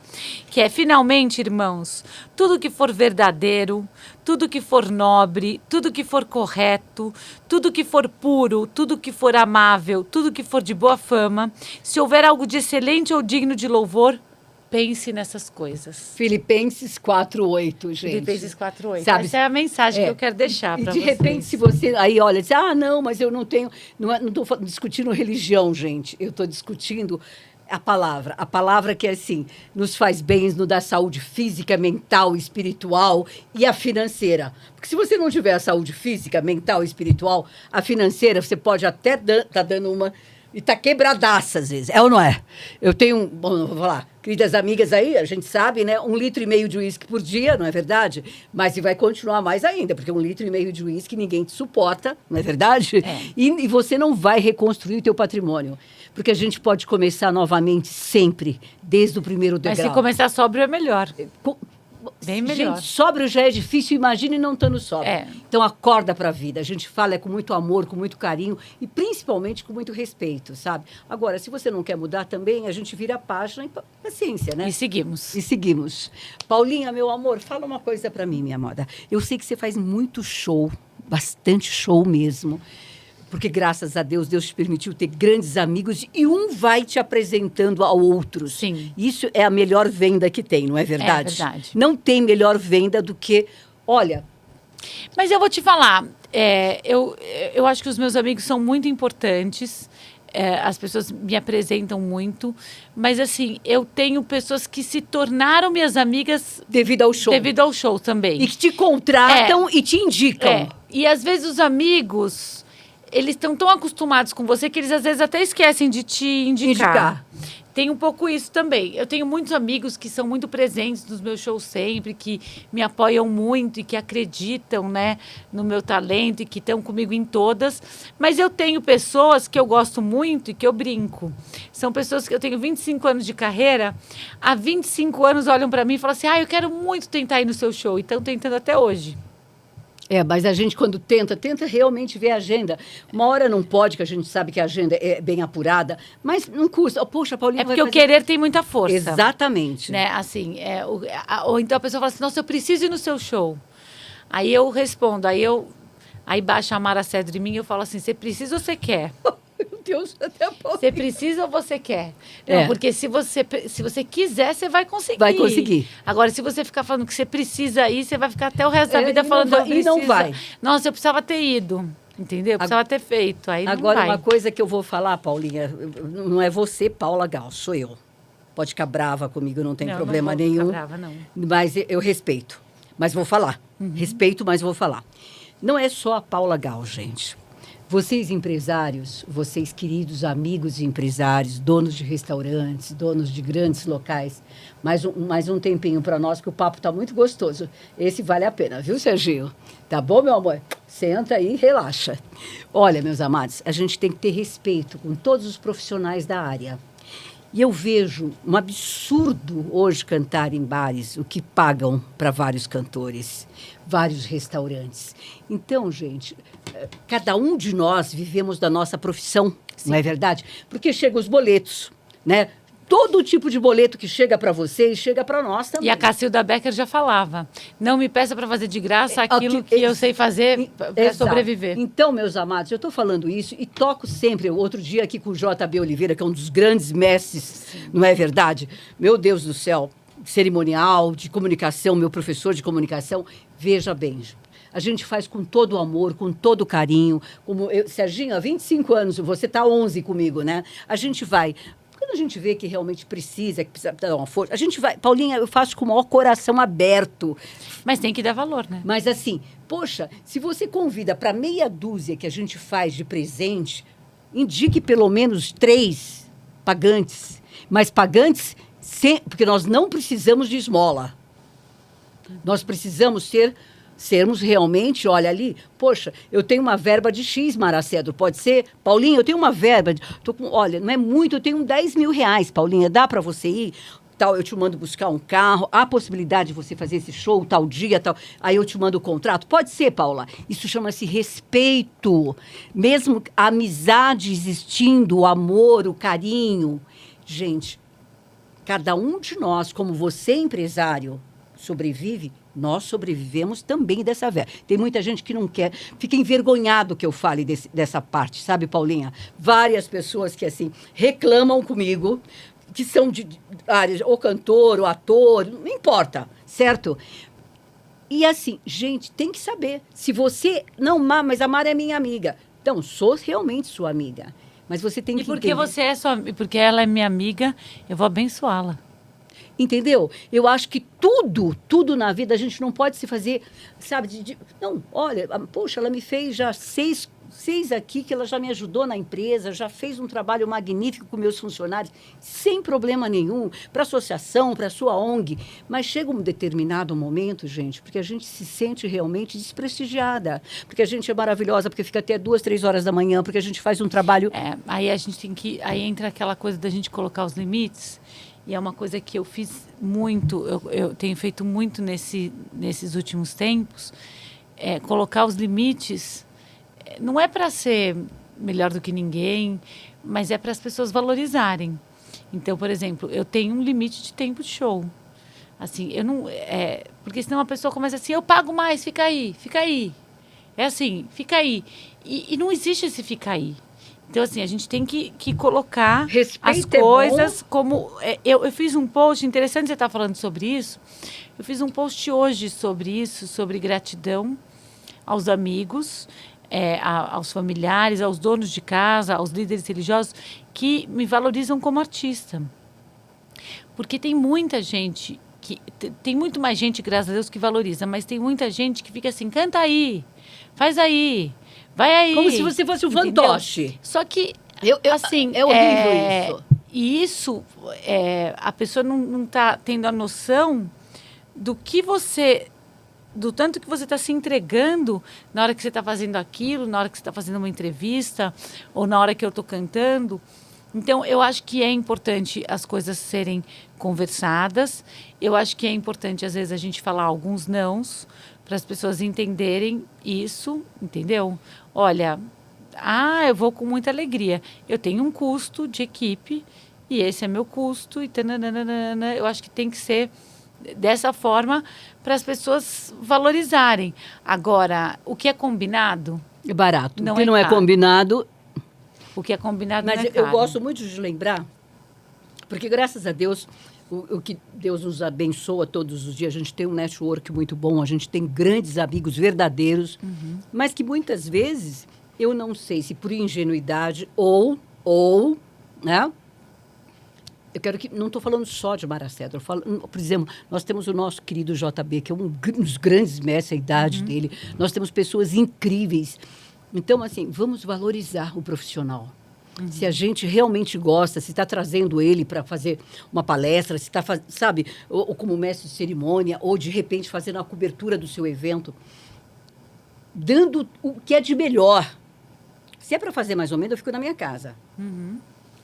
que é, finalmente, irmãos, tudo que for verdadeiro, tudo que for nobre, tudo que for correto, tudo que for puro, tudo que for amável, tudo que for de boa fama, se houver algo de excelente ou digno de louvor, pense nessas coisas. Filipenses 4:8, gente. Filipenses 4:8. Sabe, essa é a mensagem que eu quero deixar para vocês. E de repente, se você aí olha, diz, não, mas eu não tenho... Não estou discutindo religião, gente. Eu estou discutindo a palavra que é assim, nos faz bem, nos dá saúde física, mental, espiritual e a financeira. Porque se você não tiver a saúde física, mental e espiritual, a financeira, você pode até tá dando uma... E tá quebradaça, às vezes. É ou não é? Eu tenho, bom, vou falar, queridas amigas aí, a gente sabe, né? 1,5 litro de uísque por dia, não é verdade? Mas e vai continuar mais ainda, porque 1,5 litro de uísque ninguém te suporta, não é verdade? E você não vai reconstruir o teu patrimônio. Porque a gente pode começar novamente sempre, desde o primeiro degrau. Mas se começar sóbrio é melhor. Bem melhor. Gente, sóbrio já é difícil, imagine não estando sóbrio. Então, acorda para a vida. A gente fala com muito amor, com muito carinho e principalmente com muito respeito, sabe? Agora, se você não quer mudar também, a gente vira a página e paciência, né? E seguimos. E seguimos. Paulinha, meu amor, fala uma coisa para mim, minha moda. Eu sei que você faz muito show, bastante show mesmo. Porque, graças a Deus, Deus te permitiu ter grandes amigos e um vai te apresentando ao outro. Sim. Isso é a melhor venda que tem, não é verdade? É verdade. Não tem melhor venda do que... Olha... Mas eu vou te falar, eu acho que os meus amigos são muito importantes. as pessoas me apresentam muito, mas assim, eu tenho pessoas que se tornaram minhas amigas Devido ao show. devido ao show também. E que te contratam e te indicam. É. E às vezes os amigos, eles estão tão acostumados com você que eles às vezes até esquecem de te indicar. Tem um pouco isso também. Eu tenho muitos amigos que são muito presentes nos meus shows sempre, que me apoiam muito e que acreditam, né, no meu talento e que estão comigo em todas. Mas eu tenho pessoas que eu gosto muito e que eu brinco. São pessoas que eu tenho 25 anos de carreira, há 25 anos olham para mim e falam assim, eu quero muito tentar ir no seu show. E estão tentando até hoje. Mas a gente, quando tenta realmente ver a agenda. Uma hora não pode, que a gente sabe que a agenda é bem apurada, mas não custa. Poxa, Paulinha, é porque o querer tem muita força. Exatamente. Né? Assim, ou então a pessoa fala assim, nossa, eu preciso ir no seu show. Aí eu respondo, aí baixa a Mara Cedro em mim e eu falo assim, você precisa ou você quer? Meu Deus, até você precisa ou você quer? Não, porque se você quiser, você vai conseguir. Vai conseguir. Agora, se você ficar falando que você precisa ir, você vai ficar até o resto da vida falando eu preciso. E não vai. Nossa, eu precisava ter ido. Entendeu? Eu precisava ter feito. Aí agora, não vai. Uma coisa que eu vou falar, Paulinha, não é você, Paula Gal, sou eu. Pode ficar brava comigo, não tem problema nenhum. Não brava, não. Mas eu respeito. Mas vou falar. Respeito, mas vou falar. Não é só a Paula Gal, gente. Vocês empresários, vocês queridos amigos e empresários, donos de restaurantes, donos de grandes locais, mais um tempinho para nós, que o papo está muito gostoso. Esse vale a pena, viu, Serginho? Tá bom, meu amor? Senta aí e relaxa. Olha, meus amados, a gente tem que ter respeito com todos os profissionais da área. E eu vejo um absurdo hoje cantar em bares o que pagam para vários cantores, vários restaurantes. Então, gente, cada um de nós vivemos da nossa profissão, não é verdade? Porque chegam os boletos, né? Todo tipo de boleto que chega para você e chega para nós também. E a Cacilda Becker já falava, não me peça para fazer de graça aquilo que eu sei fazer para sobreviver. Então, meus amados, eu estou falando isso e toco sempre. Outro dia aqui com o JB Oliveira, que é um dos grandes mestres, não é verdade? Meu Deus do céu, cerimonial, de comunicação, meu professor de comunicação. Veja bem, a gente faz com todo o amor, com todo o carinho. Como Serginho, há 25 anos, você está 11 comigo, né? A gente vai... Quando a gente vê que realmente precisa, que precisa dar uma força, a gente vai... Paulinha, eu faço com o maior coração aberto. Mas tem que dar valor, né? Mas assim, poxa, se você convida para meia dúzia que a gente faz de presente, indique pelo menos 3 pagantes. Mas pagantes, porque nós não precisamos de esmola. Nós precisamos sermos realmente, olha ali, poxa, eu tenho uma verba de X, Mara Cedro, pode ser? Paulinha, eu tenho uma verba, olha, não é muito, eu tenho 10 mil reais, Paulinha, dá para você ir? Tal, eu te mando buscar um carro, há possibilidade de você fazer esse show tal dia, tal, aí eu te mando o contrato? Pode ser, Paula. Isso chama-se respeito. Mesmo a amizade existindo, o amor, o carinho. Gente, cada um de nós, como você, empresário, sobrevive, nós sobrevivemos também dessa verba. Tem muita gente que não quer, fica envergonhado que eu fale dessa parte, sabe, Paulinha? Várias pessoas que, assim, reclamam comigo, que são de áreas, ou cantor, ou ator, não importa, certo? E, assim, gente, tem que saber. Se você... Não, mas a Mara é minha amiga. Então, sou realmente sua amiga. Mas você tem que porque entender... porque ela é minha amiga, eu vou abençoá-la. Entendeu? Eu acho que tudo na vida a gente não pode se fazer, sabe? Não, olha, poxa, ela me fez já seis aqui, que ela já me ajudou na empresa, já fez um trabalho magnífico com meus funcionários, sem problema nenhum, para a associação, para a sua ONG. Mas chega um determinado momento, gente, porque a gente se sente realmente desprestigiada, porque a gente é maravilhosa, porque fica até 2, 3 horas da manhã, porque a gente faz um trabalho... Aí a gente tem que... Aí entra aquela coisa da gente colocar os limites. E é uma coisa que eu fiz muito, eu tenho feito muito nesses últimos tempos, colocar os limites. Não é para ser melhor do que ninguém, mas é para as pessoas valorizarem. Então, por exemplo, eu tenho um limite de tempo de show. Assim, eu não... porque senão a pessoa começa assim, eu pago mais, fica aí, fica aí. É assim, fica aí. E não existe esse fica aí. Então, assim, a gente tem que colocar as coisas como... Eu fiz um post, interessante você estar falando sobre isso. Eu fiz um post hoje sobre isso, sobre gratidão aos amigos. aos familiares, aos donos de casa, aos líderes religiosos, que me valorizam como artista. Porque tem muita gente, tem muito mais gente, graças a Deus, que valoriza, mas tem muita gente que fica assim, canta aí, faz aí, vai aí. Como se você fosse um fantoche. Só que, assim... É horrível isso. E isso, a pessoa não está tendo a noção do tanto que você está se entregando na hora que você está fazendo aquilo, na hora que você está fazendo uma entrevista, ou na hora que eu estou cantando. Então, eu acho que é importante as coisas serem conversadas. Eu acho que é importante, às vezes, a gente falar alguns nãos para as pessoas entenderem isso, entendeu? Olha, eu vou com muita alegria. Eu tenho um custo de equipe e esse é meu custo. E tananana. Eu acho que tem que ser dessa forma para as pessoas valorizarem. Agora, o que é combinado... É barato. Não o que é não é caro. combinado... O que é combinado Mas não é eu caro. gosto muito de lembrar, porque graças a Deus, o que Deus nos abençoa todos os dias, a gente tem um network muito bom, a gente tem grandes amigos verdadeiros, mas que muitas vezes, eu não sei se por ingenuidade ou né? Eu quero que... Não estou falando só de Maracedro. Por exemplo, nós temos o nosso querido JB, que é um dos grandes mestres, a idade dele. Nós temos pessoas incríveis. Então, assim, vamos valorizar o profissional. Se a gente realmente gosta, se está trazendo ele para fazer uma palestra, se está, sabe, ou como mestre de cerimônia, ou de repente fazendo a cobertura do seu evento, dando o que é de melhor. Se é para fazer mais ou menos, eu fico na minha casa.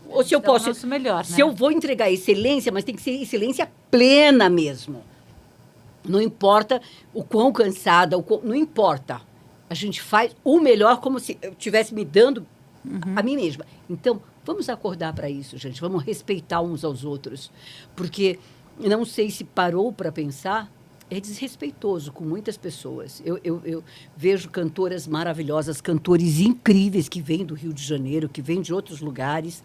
Ou se eu posso... o nosso melhor, se né? eu vou entregar excelência, mas tem que ser excelência plena mesmo. Não importa o quão cansada, não importa. A gente faz o melhor como se eu estivesse me dando a mim mesma. Então, vamos acordar para isso, gente. Vamos respeitar uns aos outros. Porque, não sei se parou para pensar, é desrespeitoso com muitas pessoas. Eu vejo cantoras maravilhosas, cantores incríveis que vêm do Rio de Janeiro, que vêm de outros lugares,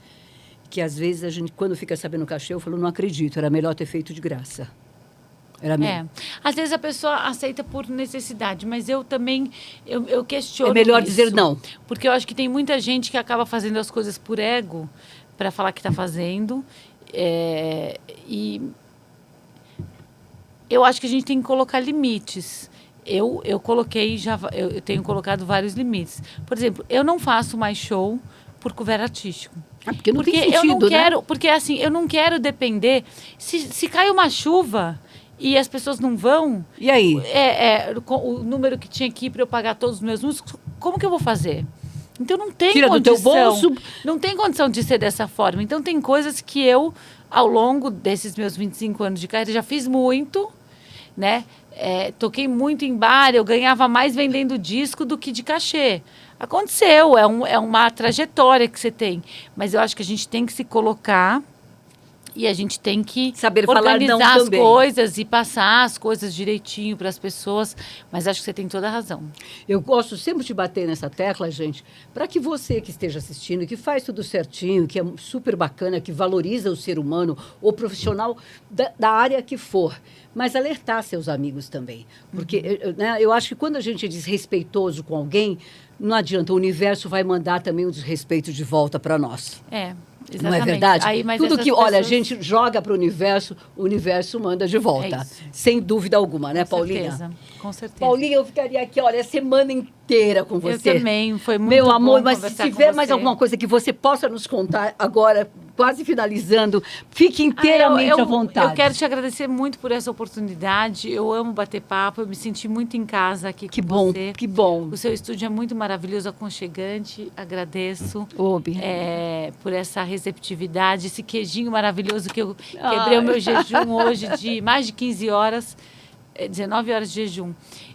que às vezes a gente, quando fica sabendo o cachê, eu falo, não acredito, era melhor ter feito de graça. Era mesmo. Às vezes a pessoa aceita por necessidade, mas eu também, eu questiono É melhor isso, dizer não. Porque eu acho que tem muita gente que acaba fazendo as coisas por ego, para falar que está fazendo, e eu acho que a gente tem que colocar limites. Eu tenho colocado vários limites. Por exemplo, eu não faço mais show por cover artístico. Porque não tem sentido, eu não quero, né? Porque assim, eu não quero depender. Se cai uma chuva e as pessoas não vão... E aí? O número que tinha aqui para eu pagar todos os meus músicos, como que eu vou fazer? Então não tem Tira condição. do teu bolso. Não tem condição de ser dessa forma. Então tem coisas que eu, ao longo desses meus 25 anos de carreira, já fiz muito, né? Toquei muito em bar, eu ganhava mais vendendo disco do que de cachê. Aconteceu, é uma trajetória que você tem. Mas eu acho que a gente tem que se colocar e a gente tem que saber falar não organizar as também. coisas e passar as coisas direitinho para as pessoas. Mas acho que você tem toda a razão. Eu gosto sempre de bater nessa tecla, gente, para que você que esteja assistindo, que faz tudo certinho, que é super bacana, que valoriza o ser humano, o profissional da área que for, mas alertar seus amigos também. Porque eu acho que quando a gente é desrespeitoso com alguém, não adianta, o universo vai mandar também um desrespeito de volta para nós. Exatamente. Não é verdade? Mas tudo essas que, olha, a pessoas... gente joga para o universo manda de volta. É isso. Sem dúvida alguma, né, Paulinha? Com certeza. Paulinha, eu ficaria aqui, olha, a semana inteira com você. Eu também, foi muito Meu amor, bom mas se conversar com tiver mais você. alguma coisa que você possa nos contar agora, quase finalizando, fique inteiramente à vontade. Eu quero te agradecer muito por essa oportunidade. Eu amo bater papo, eu me senti muito em casa aqui Que com bom, você. que bom. O seu estúdio é muito maravilhoso, aconchegante. Agradeço por essa receptividade, esse queijinho maravilhoso que eu quebrei o meu jejum hoje de mais de 15 horas, 19 horas de jejum.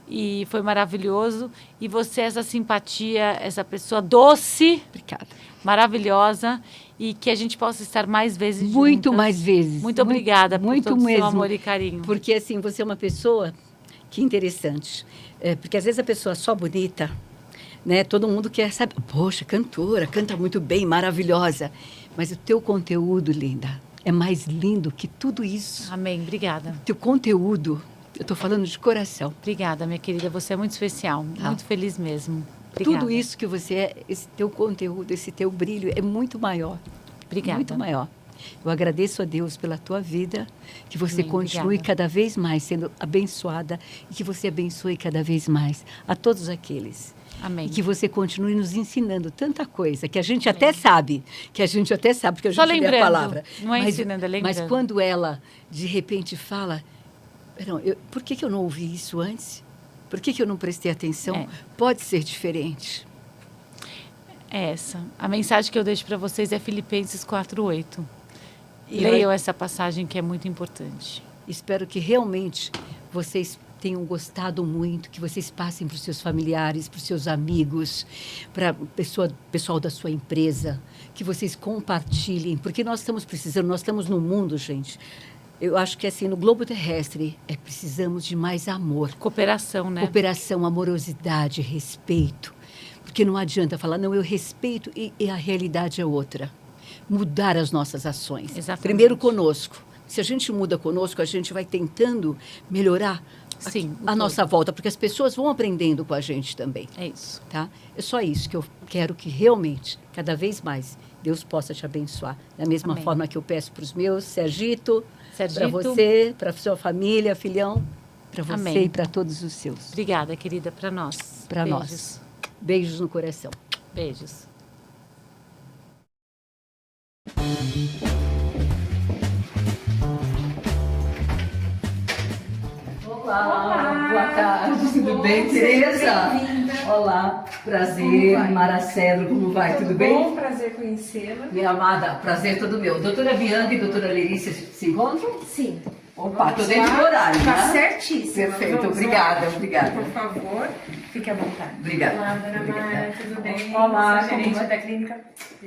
E foi maravilhoso. E você, essa simpatia, essa pessoa doce, Obrigada. maravilhosa, e que a gente possa estar mais vezes Muito juntas. mais vezes. Muito obrigada por muito todo o mesmo. seu amor e carinho. Porque, assim, você é uma pessoa que interessante. Porque, às vezes, a pessoa só bonita, né? Todo mundo quer saber, poxa, cantora, canta muito bem, maravilhosa. Mas o teu conteúdo, linda, é mais lindo que tudo isso. Amém. Obrigada. Teu conteúdo, eu estou falando de coração. Obrigada, minha querida. Você é muito especial. Tá. Muito feliz mesmo. Obrigada. Tudo isso que você é, esse teu conteúdo, esse teu brilho é muito maior. Obrigada. Muito maior. Eu agradeço a Deus pela tua vida, que você Amém, continue obrigada. cada vez mais sendo abençoada e que você abençoe cada vez mais a todos aqueles. Amém. E que você continue nos ensinando tanta coisa que a gente até sabe, porque a gente Só lê a lembrando, palavra. não é ensinando, é lembrando. Mas quando ela, de repente, fala, "Não, por que eu não ouvi isso antes? Por que eu não prestei atenção? É. Pode ser diferente." É essa. A mensagem que eu deixo para vocês é Filipenses 4:8. E Leiam essa passagem que é muito importante. espero que realmente vocês tenham gostado muito, que vocês passem para os seus familiares, para os seus amigos, para o pessoal da sua empresa, que vocês compartilhem, porque nós estamos precisando, nós estamos no mundo, gente. Eu acho que assim, no globo terrestre, precisamos de mais amor. Cooperação, né? Cooperação, amorosidade, respeito. Porque não adianta falar, não, eu respeito e a realidade é outra. Mudar as nossas ações. Exatamente. Primeiro conosco. Se a gente muda conosco, a gente vai tentando melhorar Sim, a nossa volta, porque as pessoas vão aprendendo com a gente também. É isso. Tá? É só isso que eu quero que realmente, cada vez mais, Deus possa te abençoar. Da mesma Amém. forma que eu peço para os meus, Sergito, para Sergito. você, para a sua família, filhão, para você Amém. e para todos os seus. Obrigada, querida, para nós. Para Beijos. nós. Beijos no coração. Beijos. Olá, boa tarde, tudo bem, Tereza? Olá, prazer, Mara Cedro, como vai? Tudo bem? Bom, prazer conhecê-la. Minha amada, prazer todo meu. Doutora Bianca e doutora Lerícia se encontram? Sim. Opa, tô Vamos dentro lá. do horário, Tá né? certíssimo. Perfeito, Vamos obrigada, lá. obrigada. Por favor, fique à vontade. Obrigada. Olá, dona Obrigada. Mara, tudo bem? Olá, Sou gerente como vai? da clínica.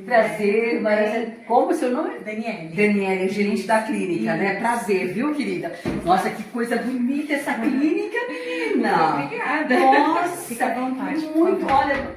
Prazer, Mara Cedro. Como é o seu nome? Daniele. Daniela, gerente da clínica, né? Prazer, viu, querida? Nossa, que coisa bonita essa clínica, menina. Obrigada. Nossa, Fica à vontade, por muito, favor. olha,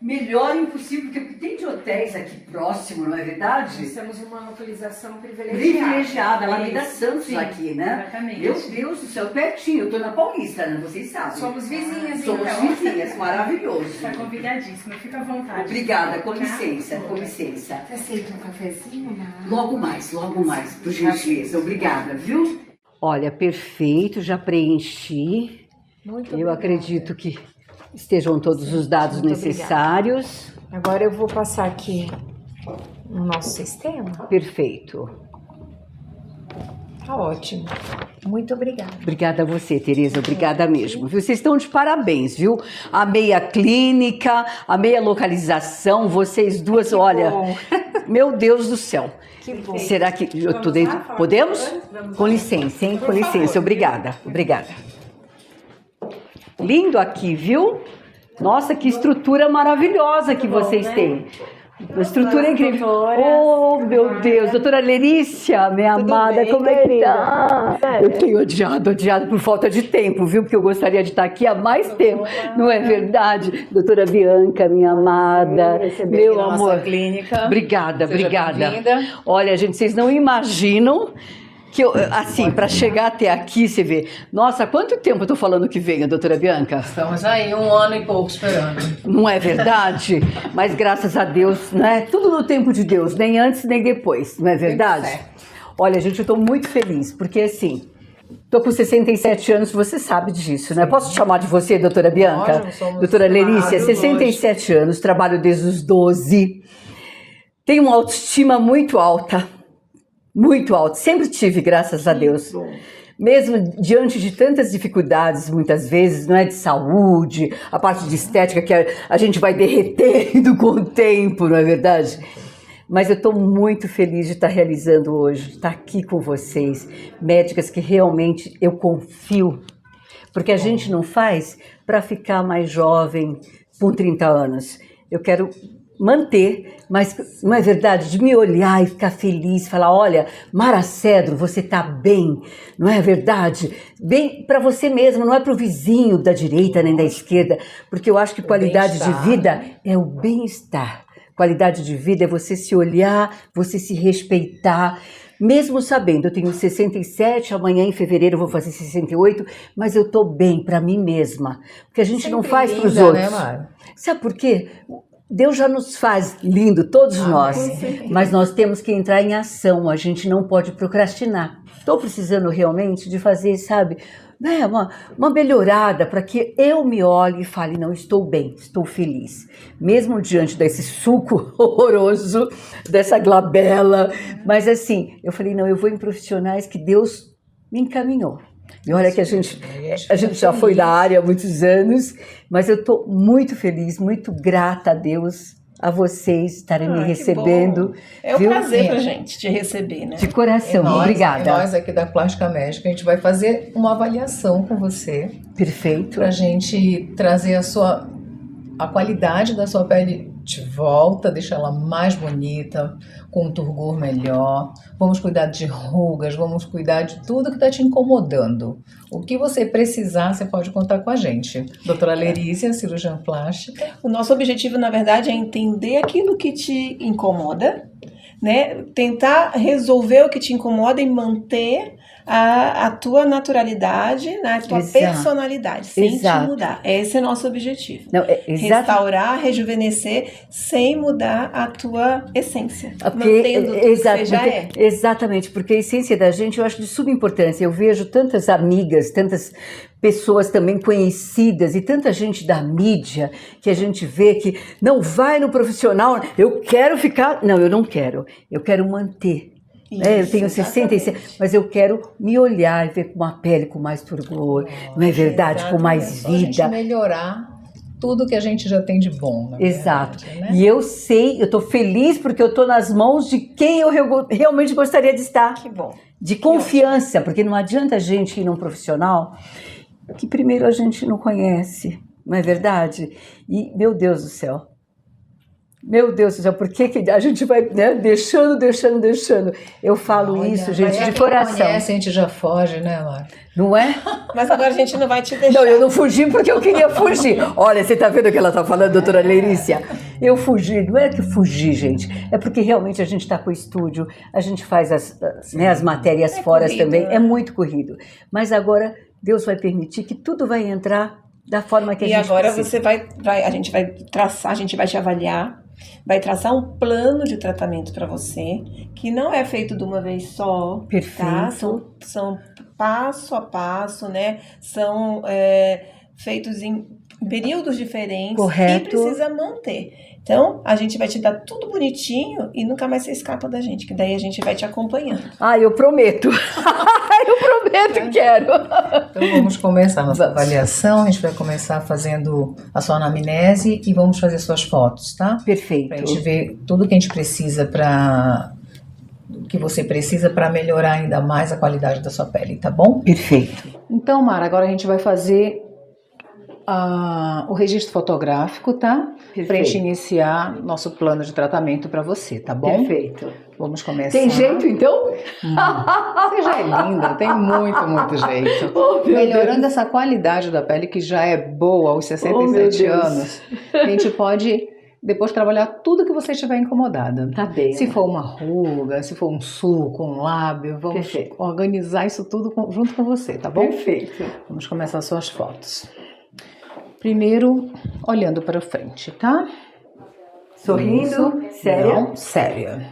melhor impossível, porque tem de hotéis aqui próximo, não é verdade? Nós temos uma localização privilegiada. Privilegiada, Alameda Isso. Santos Sim, aqui, né? Exatamente. Meu Deus do céu, pertinho, eu tô na Paulista, né? Vocês sabem. Somos vizinhas, Somos então. vizinhas, maravilhoso. Está convidadíssima, fica à vontade. Obrigada, com Tá? licença, com licença. Você aceita um cafezinho, Mara? Logo mais, por gentileza. Obrigada, viu? Olha, perfeito, já preenchi. Muito Eu obrigada. acredito que estejam todos os dados Muito necessários. Agora eu vou passar aqui no nosso sistema. Perfeito. Tá ótimo. Muito obrigada. Obrigada a você, Tereza, obrigada mesmo. Viu? Vocês estão de parabéns, viu? Amei a clínica, amei a localização, vocês duas, olha, bom. meu Deus do céu. Que bom. Será que eu tô Vamos dentro? lá, falar Podemos? com os dois? Vamos Com lá. licença, hein? Por Com licença, favor. obrigada, obrigada. Lindo aqui, viu? Nossa, que estrutura maravilhosa que vocês né? têm. Uma estrutura incrível. doutoras. Oh, meu Deus. Doutora Lerícia, minha Tudo amada, bem, como é que querida? tá? Sério? Eu tenho odiado por falta de tempo, viu? Porque eu gostaria de estar aqui há mais tempo. Não é verdade? Doutora Bianca, minha amada, Receber meu aqui na amor. nossa clínica. Obrigada, Seja obrigada. bem-vinda. Olha, gente, vocês não imaginam que eu, assim, para chegar até aqui, você vê. Nossa, quanto tempo eu tô falando que venha, doutora Bianca? Estamos aí 1 ano e pouco esperando. Não é verdade? Mas graças a Deus, né? Tudo no tempo de Deus, nem antes nem depois, não é verdade? certo. Olha, gente, eu estou muito feliz, porque assim, estou com 67 anos, você sabe disso, né? Posso te chamar de você, doutora Bianca? Lógico, somos Doutora Lerícia, amados, 67 anos, trabalho desde os 12, tenho uma autoestima muito alta, sempre tive, graças a Deus. Mesmo diante de tantas dificuldades, muitas vezes, não é, de saúde, a parte de estética que a gente vai derretendo com o tempo, não é verdade? Mas eu estou muito feliz de estar realizando hoje, de estar aqui com vocês, médicas que realmente eu confio, porque a gente não faz para ficar mais jovem com 30 anos. Eu quero manter, mas não é verdade, de me olhar e ficar feliz, falar, olha, Mara Cedro, você está bem, não é verdade? Bem para você mesmo, não é para o vizinho da direita nem da esquerda, porque eu acho que qualidade de bem-estar. vida é o bem-estar. Qualidade de vida é você se olhar, você se respeitar, mesmo sabendo, eu tenho 67, amanhã em fevereiro eu vou fazer 68, mas eu tô bem para mim mesma. Porque a gente não faz para os outros. Né, Mara? Sabe por quê? Deus já nos faz lindo, todos nós, mas nós temos que entrar em ação, a gente não pode procrastinar. Estou precisando realmente de fazer, sabe, né, uma melhorada para que eu me olhe e fale, não, estou bem, estou feliz. Mesmo diante desse suco horroroso, dessa glabela, mas assim, eu falei, não, eu vou em profissionais que Deus me encaminhou. E olha que a gente já foi da área há muitos anos, mas eu estou muito feliz, muito grata a Deus, a vocês estarem me recebendo. Bom. É um prazer pra gente te receber, né? De coração, E obrigada. Nós aqui da Plástica Médica, a gente vai fazer uma avaliação com você. Perfeito. Pra gente trazer a qualidade da sua pele de volta, deixar ela mais bonita, com um turgor melhor. Vamos cuidar de rugas, vamos cuidar de tudo que está te incomodando. O que você precisar, você pode contar com a gente. Doutora Lerícia, cirurgiã plástica. O nosso objetivo, na verdade, é entender aquilo que te incomoda, né? Tentar resolver o que te incomoda e manter a tua naturalidade, né? A tua personalidade, sem te mudar. Esse é o nosso objetivo. Não, restaurar, rejuvenescer, sem mudar a tua essência. Mantendo tudo que você já é. Exatamente, porque a essência da gente eu acho de suma importância. Eu vejo tantas amigas, tantas pessoas também conhecidas e tanta gente da mídia que a gente vê que não vai no profissional, eu quero ficar... Não, eu não quero. Eu quero manter. Isso, eu tenho 66, mas eu quero me olhar e ver com uma pele com mais turgor, não é verdade? Com mais vida. Só a gente melhorar tudo que a gente já tem de bom. Exato. Verdade, né? E eu sei, eu estou feliz porque eu estou nas mãos de quem eu realmente gostaria de estar. Que bom. De confiança, porque não adianta a gente ir num profissional que primeiro a gente não conhece, não é verdade? E, meu Deus do céu. Meu Deus do céu, por que a gente vai, né, deixando? Eu falo isso, gente, de coração. Conhece, a gente já foge, né, Mara? Não é? Mas agora a gente não vai te deixar. Não, eu não fugi porque eu queria fugir. Olha, você tá vendo o que ela tá falando, doutora Lerícia? Eu fugi, não é que fugir, gente. É porque realmente a gente tá com o estúdio, a gente faz as matérias fora também. Né? É muito corrido. Mas agora Deus vai permitir que tudo vai entrar da forma que a gente precisa. E agora você a gente vai traçar, a gente vai te avaliar, vai traçar um plano de tratamento para você, que não é feito de uma vez só. Perfeito. Tá? São passo a passo, né? São feitos em períodos diferentes. Correto. E precisa manter. Então, a gente vai te dar tudo bonitinho e nunca mais você escapa da gente, que daí a gente vai te acompanhando. Ah, eu prometo. Eu prometo, quero. Então, vamos começar a nossa avaliação. A gente vai começar fazendo a sua anamnese e vamos fazer suas fotos, tá? Perfeito. Pra gente ver tudo que a gente precisa que você precisa para melhorar ainda mais a qualidade da sua pele, tá bom? Perfeito. Então, Mara, agora a gente vai fazer o registro fotográfico, tá? Perfeito. Pra gente iniciar nosso plano de tratamento para você, tá bom? Perfeito. Vamos começar. Tem jeito, então? Você já é linda, tem muito jeito. Oh, Melhorando essa qualidade da pele, que já é boa aos 67 anos, a gente pode depois trabalhar tudo que você estiver incomodada. Tá bem. Se for uma ruga, se for um sulco, um lábio, vamos Perfeito. organizar isso tudo junto com você, tá bom? Perfeito. Vamos começar as suas fotos. Primeiro, olhando para frente, tá? Sorrindo? Isso. Séria? Não, séria.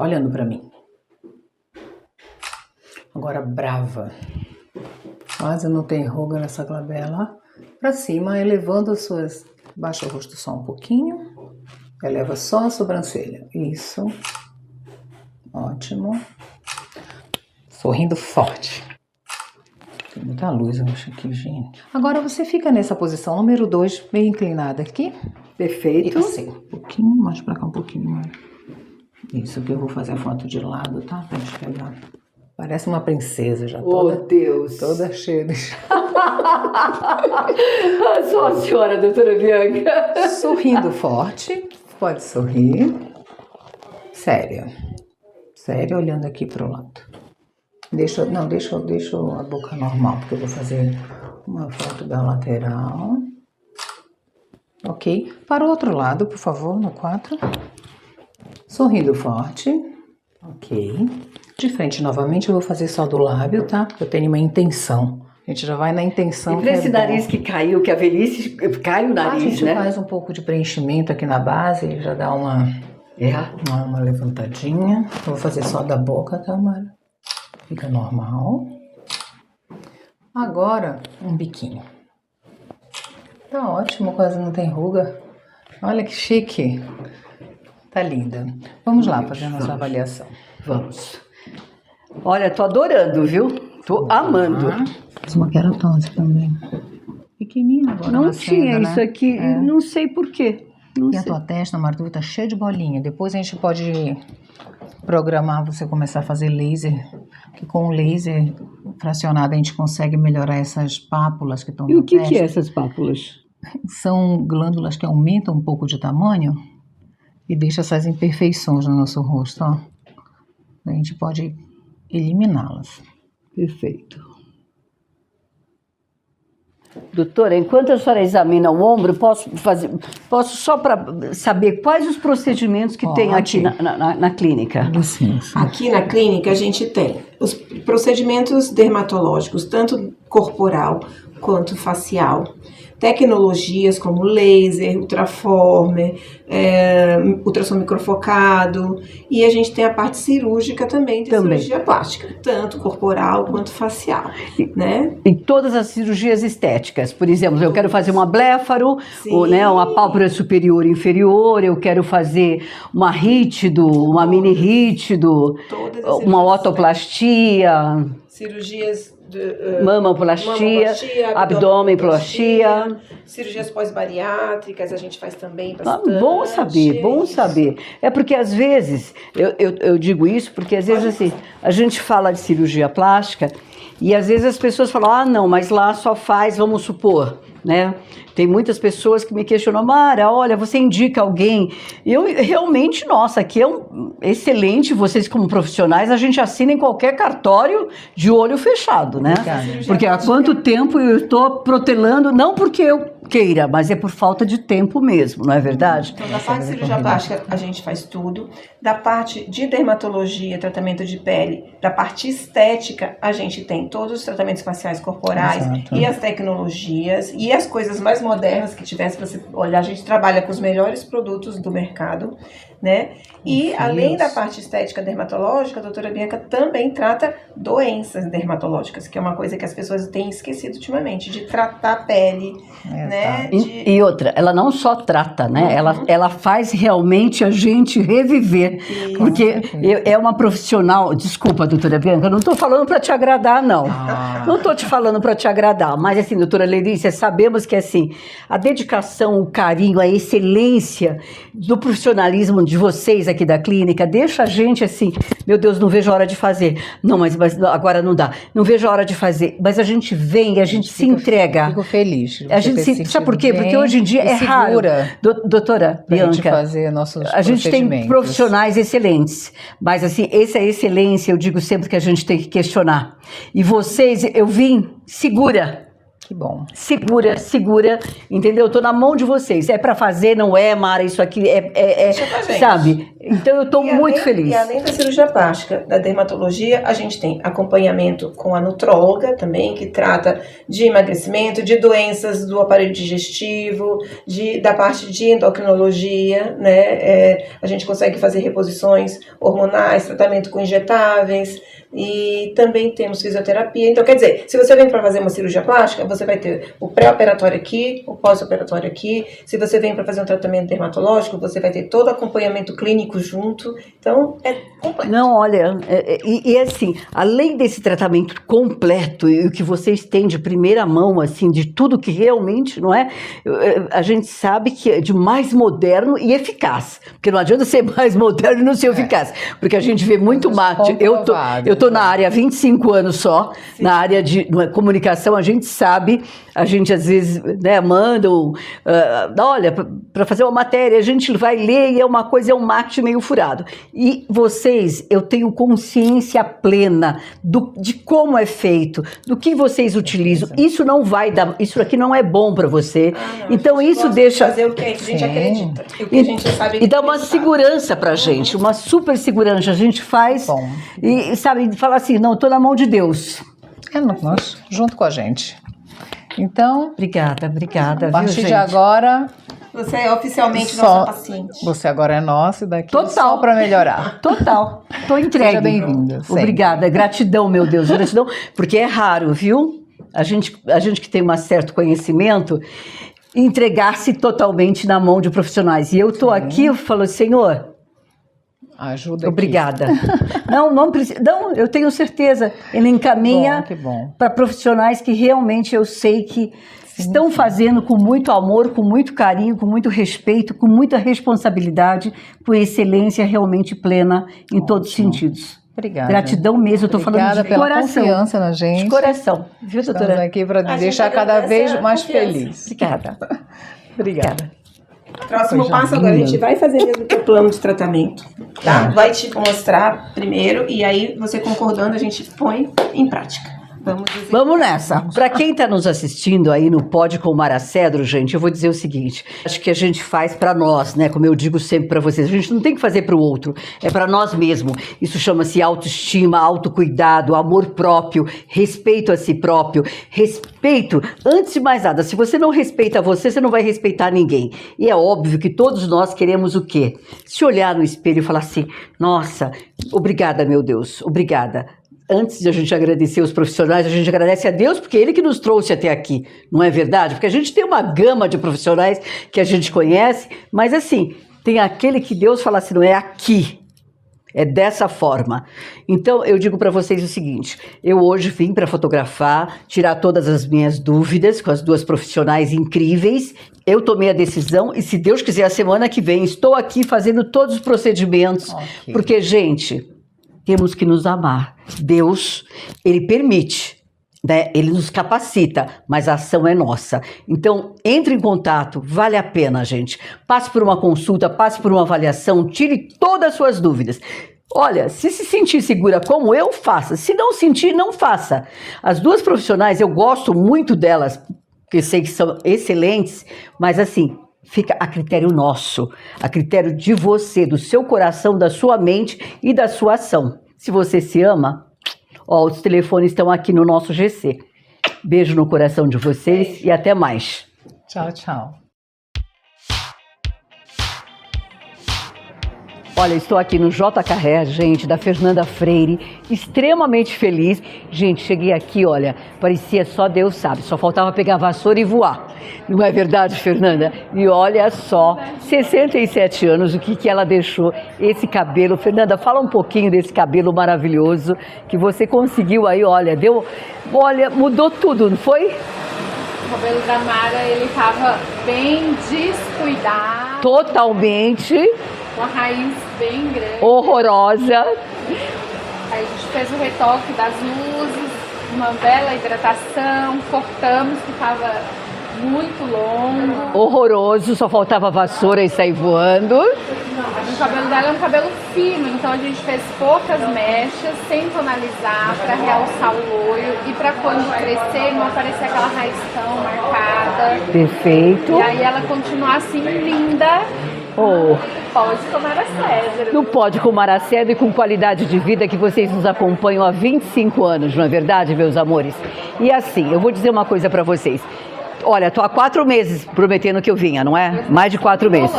Olhando para mim. Agora, brava. Quase não tem ruga nessa glabela. Para cima, elevando as suas... Baixa o rosto só um pouquinho. Eleva só a sobrancelha. Isso. Ótimo. Sorrindo forte. Tem muita luz, eu acho aqui, gente. Agora você fica nessa posição número 2, bem inclinada aqui. Perfeito. E assim, um pouquinho mais pra cá, um pouquinho mais. Isso que eu vou fazer a foto de lado, tá? Pra gente pegar. Parece uma princesa já, toda, Deus. toda cheia de... Só a senhora, doutora Bianca. Sorrindo forte. Pode sorrir. Séria. Séria, olhando aqui pro lado. Deixa a boca normal, porque eu vou fazer uma foto da lateral. Ok? Para o outro lado, por favor, no 4. Sorrindo forte. Ok. De frente, novamente, eu vou fazer só do lábio, tá? Eu tenho uma intenção. A gente já vai na intenção. E pra esse nariz que caiu, que a velhice cai o A nariz, gente né? faz um pouco de preenchimento aqui na base, já dá uma levantadinha. Eu vou fazer só da boca, tá, Mara? Fica normal. Agora, um biquinho. Tá ótimo, quase não tem ruga. Olha que chique. Tá linda. Vamos lá fazer a nossa avaliação. Vamos. Olha, tô adorando, viu? Tô amando. Uma queratose também. Pequenininha agora. Não nascendo, tinha né? isso aqui, não sei por quê. Não E a sei. tua testa, Martu, tá cheia de bolinha. Depois a gente pode programar você começar a fazer laser, que com o laser fracionado a gente consegue melhorar essas pápulas que estão E na o que testa. que é essas pápulas? São glândulas que aumentam um pouco de tamanho e deixam essas imperfeições no nosso rosto, ó. A gente pode eliminá-las. Perfeito. Doutora, enquanto a senhora examina o ombro, posso só para saber quais os procedimentos que tem aqui na clínica? Licença. Aqui na clínica a gente tem os procedimentos dermatológicos, tanto corporal quanto facial. Tecnologias como laser, ultraformer, ultrassom microfocado, e a gente tem a parte cirúrgica também de cirurgia plástica, tanto corporal quanto facial, né? E todas as cirurgias estéticas, por exemplo, eu quero fazer uma blefaro, ou, né, uma pálpebra superior e inferior, eu quero fazer uma rítido, uma mini rítido, uma otoplastia, cirurgias mamoplastia, abdômenoplastia. Cirurgias pós-bariátricas a gente faz também bastante. Bom saber, bom saber. É porque às vezes, eu digo isso porque às vezes assim, a gente fala de cirurgia plástica e às vezes as pessoas falam, não, mas lá só faz, vamos supor, né? Tem muitas pessoas que me questionam, Mara, olha, você indica alguém? Eu realmente, nossa, aqui é excelente, vocês como profissionais, a gente assina em qualquer cartório de olho fechado, né? Porque há quanto tempo eu estou protelando, não porque eu queira, mas é por falta de tempo mesmo, não é verdade? Então, da parte de cirurgia plástica, a gente faz tudo. Da parte de dermatologia, tratamento de pele, da parte estética, a gente tem todos os tratamentos faciais corporais. Exato. E as tecnologias e as coisas mais modernas que tivesse para você olhar. A gente trabalha com os melhores produtos do mercado, né? E além da parte estética dermatológica, a doutora Bianca também trata doenças dermatológicas, que é uma coisa que as pessoas têm esquecido ultimamente, de tratar a pele, né? E outra, ela não só trata, né? Ela faz realmente a gente reviver. Isso. Porque é uma profissional, desculpa, doutora Bianca, eu não estou falando para te agradar, não. Não estou te falando para te agradar, mas assim, doutora Lerícia, sabemos que assim, a dedicação, o carinho, a excelência do profissionalismo de vocês aqui da clínica, deixa a gente assim, meu Deus, não vejo a hora de fazer. Não, mas agora não dá. Não vejo a hora de fazer. Mas a gente vem e a gente se entrega. Fico feliz. A gente sabe por quê? Porque hoje em dia é raro. Doutora Bianca, fazer nossos a gente tem profissionais excelentes, mas assim, essa excelência, eu digo sempre que a gente tem que questionar. E vocês, eu vim segura. Que bom. Segura, entendeu? Eu tô na mão de vocês. É pra fazer, não é, Mara, isso aqui sabe? Então eu tô muito feliz. E além da cirurgia plástica, da dermatologia, a gente tem acompanhamento com a nutróloga também, que trata de emagrecimento, de doenças do aparelho digestivo, da parte de endocrinologia, né? A gente consegue fazer reposições hormonais, tratamento com injetáveis, e também temos fisioterapia. Então, quer dizer, se você vem para fazer uma cirurgia plástica, você vai ter o pré-operatório aqui, o pós-operatório aqui. Se você vem para fazer um tratamento dermatológico, você vai ter todo o acompanhamento clínico junto. Então, é completo. Não, olha, e assim, além desse tratamento completo e o que vocês têm de primeira mão, assim, de tudo que realmente, não é? A gente sabe que é de mais moderno e eficaz. Porque não adianta ser mais moderno e não ser eficaz. Porque a gente vê muito marketing. Eu tô na área há 25 anos só, na área de comunicação, a gente sabe a gente às vezes, né, manda, olha, para fazer uma matéria, a gente vai ler e é uma coisa, é um marketing meio furado. E vocês, eu tenho consciência plena de como é feito, do que vocês utilizam. Isso não vai dar, isso aqui não é bom para você. Então isso deixa... fazer o que a gente acredita, o que a gente sabe. E dá uma segurança pra gente, uma super segurança. A gente faz e, sabe, fala assim, não, tô na mão de Deus. Nós, junto com a gente. Então, Obrigada, a partir de agora, você é oficialmente nossa paciente. você agora é nosso e daqui Total. só para melhorar. Total, tô entregue. Seja bem-vinda. Obrigada, gratidão, meu Deus, gratidão, porque é raro, viu? A gente que tem um certo conhecimento, entregar-se totalmente na mão de profissionais. E eu tô aqui, eu falo, Senhor, ajuda. Obrigada. Não precisa. Não, eu tenho certeza. Ele encaminha para profissionais que realmente eu sei que estão fazendo com muito amor, com muito carinho, com muito respeito, com muita responsabilidade, com excelência realmente plena em todos os sentidos. Obrigada. Gratidão mesmo, eu estou falando de pela coração. Confiança na gente. De coração. Viu, doutora? Estamos aqui para deixar cada vez mais feliz. Obrigada. Obrigada. Próximo passo agora, a gente vai fazer mesmo o teu plano de tratamento, tá? Vai te mostrar primeiro e aí você concordando a gente põe em prática. Vamos nessa. Para quem está nos assistindo aí no Pode com Mara Cedro, gente, eu vou dizer o seguinte, acho que a gente faz para nós, né? Como eu digo sempre para vocês, a gente não tem que fazer para o outro, é para nós mesmos. Isso chama-se autoestima, autocuidado, amor próprio, respeito a si próprio, respeito, antes de mais nada, se você não respeita você, você não vai respeitar ninguém. E é óbvio que todos nós queremos o quê? Se olhar no espelho e falar assim, nossa, obrigada, meu Deus, obrigada. Antes de a gente agradecer os profissionais, a gente agradece a Deus, porque é Ele que nos trouxe até aqui, não é verdade? Porque a gente tem uma gama de profissionais que a gente conhece, mas assim, tem aquele que Deus fala assim, não é aqui, é dessa forma. Então, eu digo para vocês o seguinte, eu hoje vim para fotografar, tirar todas as minhas dúvidas com as duas profissionais incríveis, eu tomei a decisão e, se Deus quiser, a semana que vem, estou aqui fazendo todos os procedimentos, porque, gente... Temos que nos amar. Deus, Ele permite, né? Ele nos capacita, mas a ação é nossa. Então, entre em contato, vale a pena, gente. Passe por uma consulta, passe por uma avaliação, tire todas as suas dúvidas. Olha, se sentir segura como eu, faça. Se não sentir, não faça. As duas profissionais, eu gosto muito delas, porque sei que são excelentes, mas assim... Fica a critério nosso, a critério de você, do seu coração, da sua mente e da sua ação. Se você se ama, ó, os telefones estão aqui no nosso GC. Beijo no coração de vocês e até mais. Tchau, tchau. Olha, estou aqui no JKR, gente, da Fernanda Freire, extremamente feliz. Gente, cheguei aqui, olha, parecia só Deus sabe, só faltava pegar a vassoura e voar. Não é verdade, Fernanda? E olha só, 67 anos, o que ela deixou, esse cabelo. Fernanda, fala um pouquinho desse cabelo maravilhoso que você conseguiu aí, olha, mudou tudo, não foi? O cabelo da Mara, ele tava bem descuidado. Totalmente. Uma raiz bem grande. Horrorosa. Aí a gente fez o retoque das luzes, uma bela hidratação, cortamos, que estava muito longo. Horroroso, só faltava vassoura e sair voando. O cabelo dela é um cabelo fino, então a gente fez poucas mechas, sem tonalizar, para realçar o loiro e para quando crescer não aparecer aquela raiz tão marcada. Perfeito. E aí ela continuar assim linda. Oh. Pode com Mara Cedro. Não pode com Mara Cedro e com qualidade de vida que vocês nos acompanham há 25 anos, não é verdade, meus amores? E assim, eu vou dizer uma coisa pra vocês. Olha, tô há 4 meses prometendo que eu vinha, não é? Mais de 4 meses.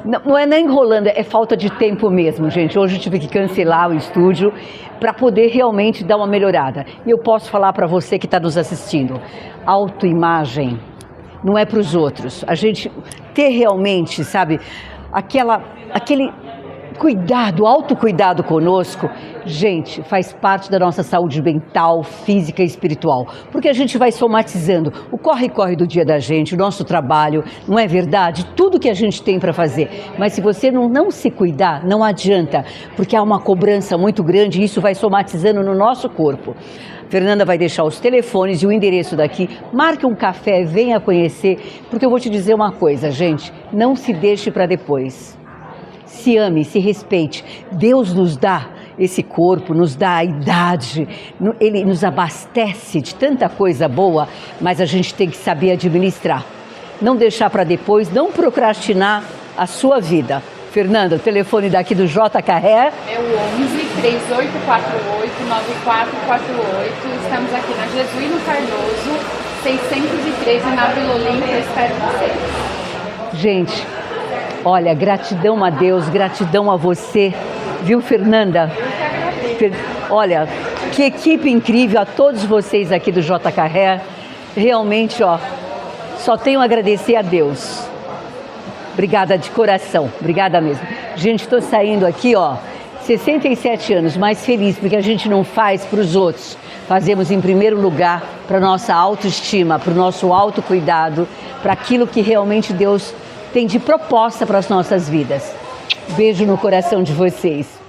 Não é nem enrolando, é falta de tempo mesmo, gente. Hoje eu tive que cancelar o estúdio para poder realmente dar uma melhorada. E eu posso falar para você que está nos assistindo, autoimagem não é para os outros. A gente ter realmente, sabe, aquele cuidado, autocuidado conosco, gente, faz parte da nossa saúde mental, física e espiritual. Porque a gente vai somatizando o corre-corre do dia da gente, o nosso trabalho, não é verdade? Tudo que a gente tem para fazer. Mas se você não se cuidar, não adianta, porque há uma cobrança muito grande e isso vai somatizando no nosso corpo. Fernanda vai deixar os telefones e o endereço daqui. Marque um café, venha conhecer, porque eu vou te dizer uma coisa, gente, não se deixe para depois. Se ame, se respeite. Deus nos dá esse corpo, nos dá a idade, Ele nos abastece de tanta coisa boa, mas a gente tem que saber administrar. Não deixar para depois, não procrastinar a sua vida. Fernanda, o telefone daqui do JK Hair é o 11 3848 9448. Estamos aqui na Jesuíno Cardoso, 613, na Vila Olímpia. Espero vocês. Gente, olha, gratidão a Deus, gratidão a você, viu, Fernanda? Olha, que equipe incrível, a todos vocês aqui do JK Hair. Realmente, ó, só tenho a agradecer a Deus. Obrigada de coração, obrigada mesmo. Gente, estou saindo aqui, ó, 67 anos, mais feliz, porque a gente não faz para os outros. Fazemos em primeiro lugar para nossa autoestima, para o nosso autocuidado, para aquilo que realmente Deus tem de proposta para as nossas vidas. Beijo no coração de vocês.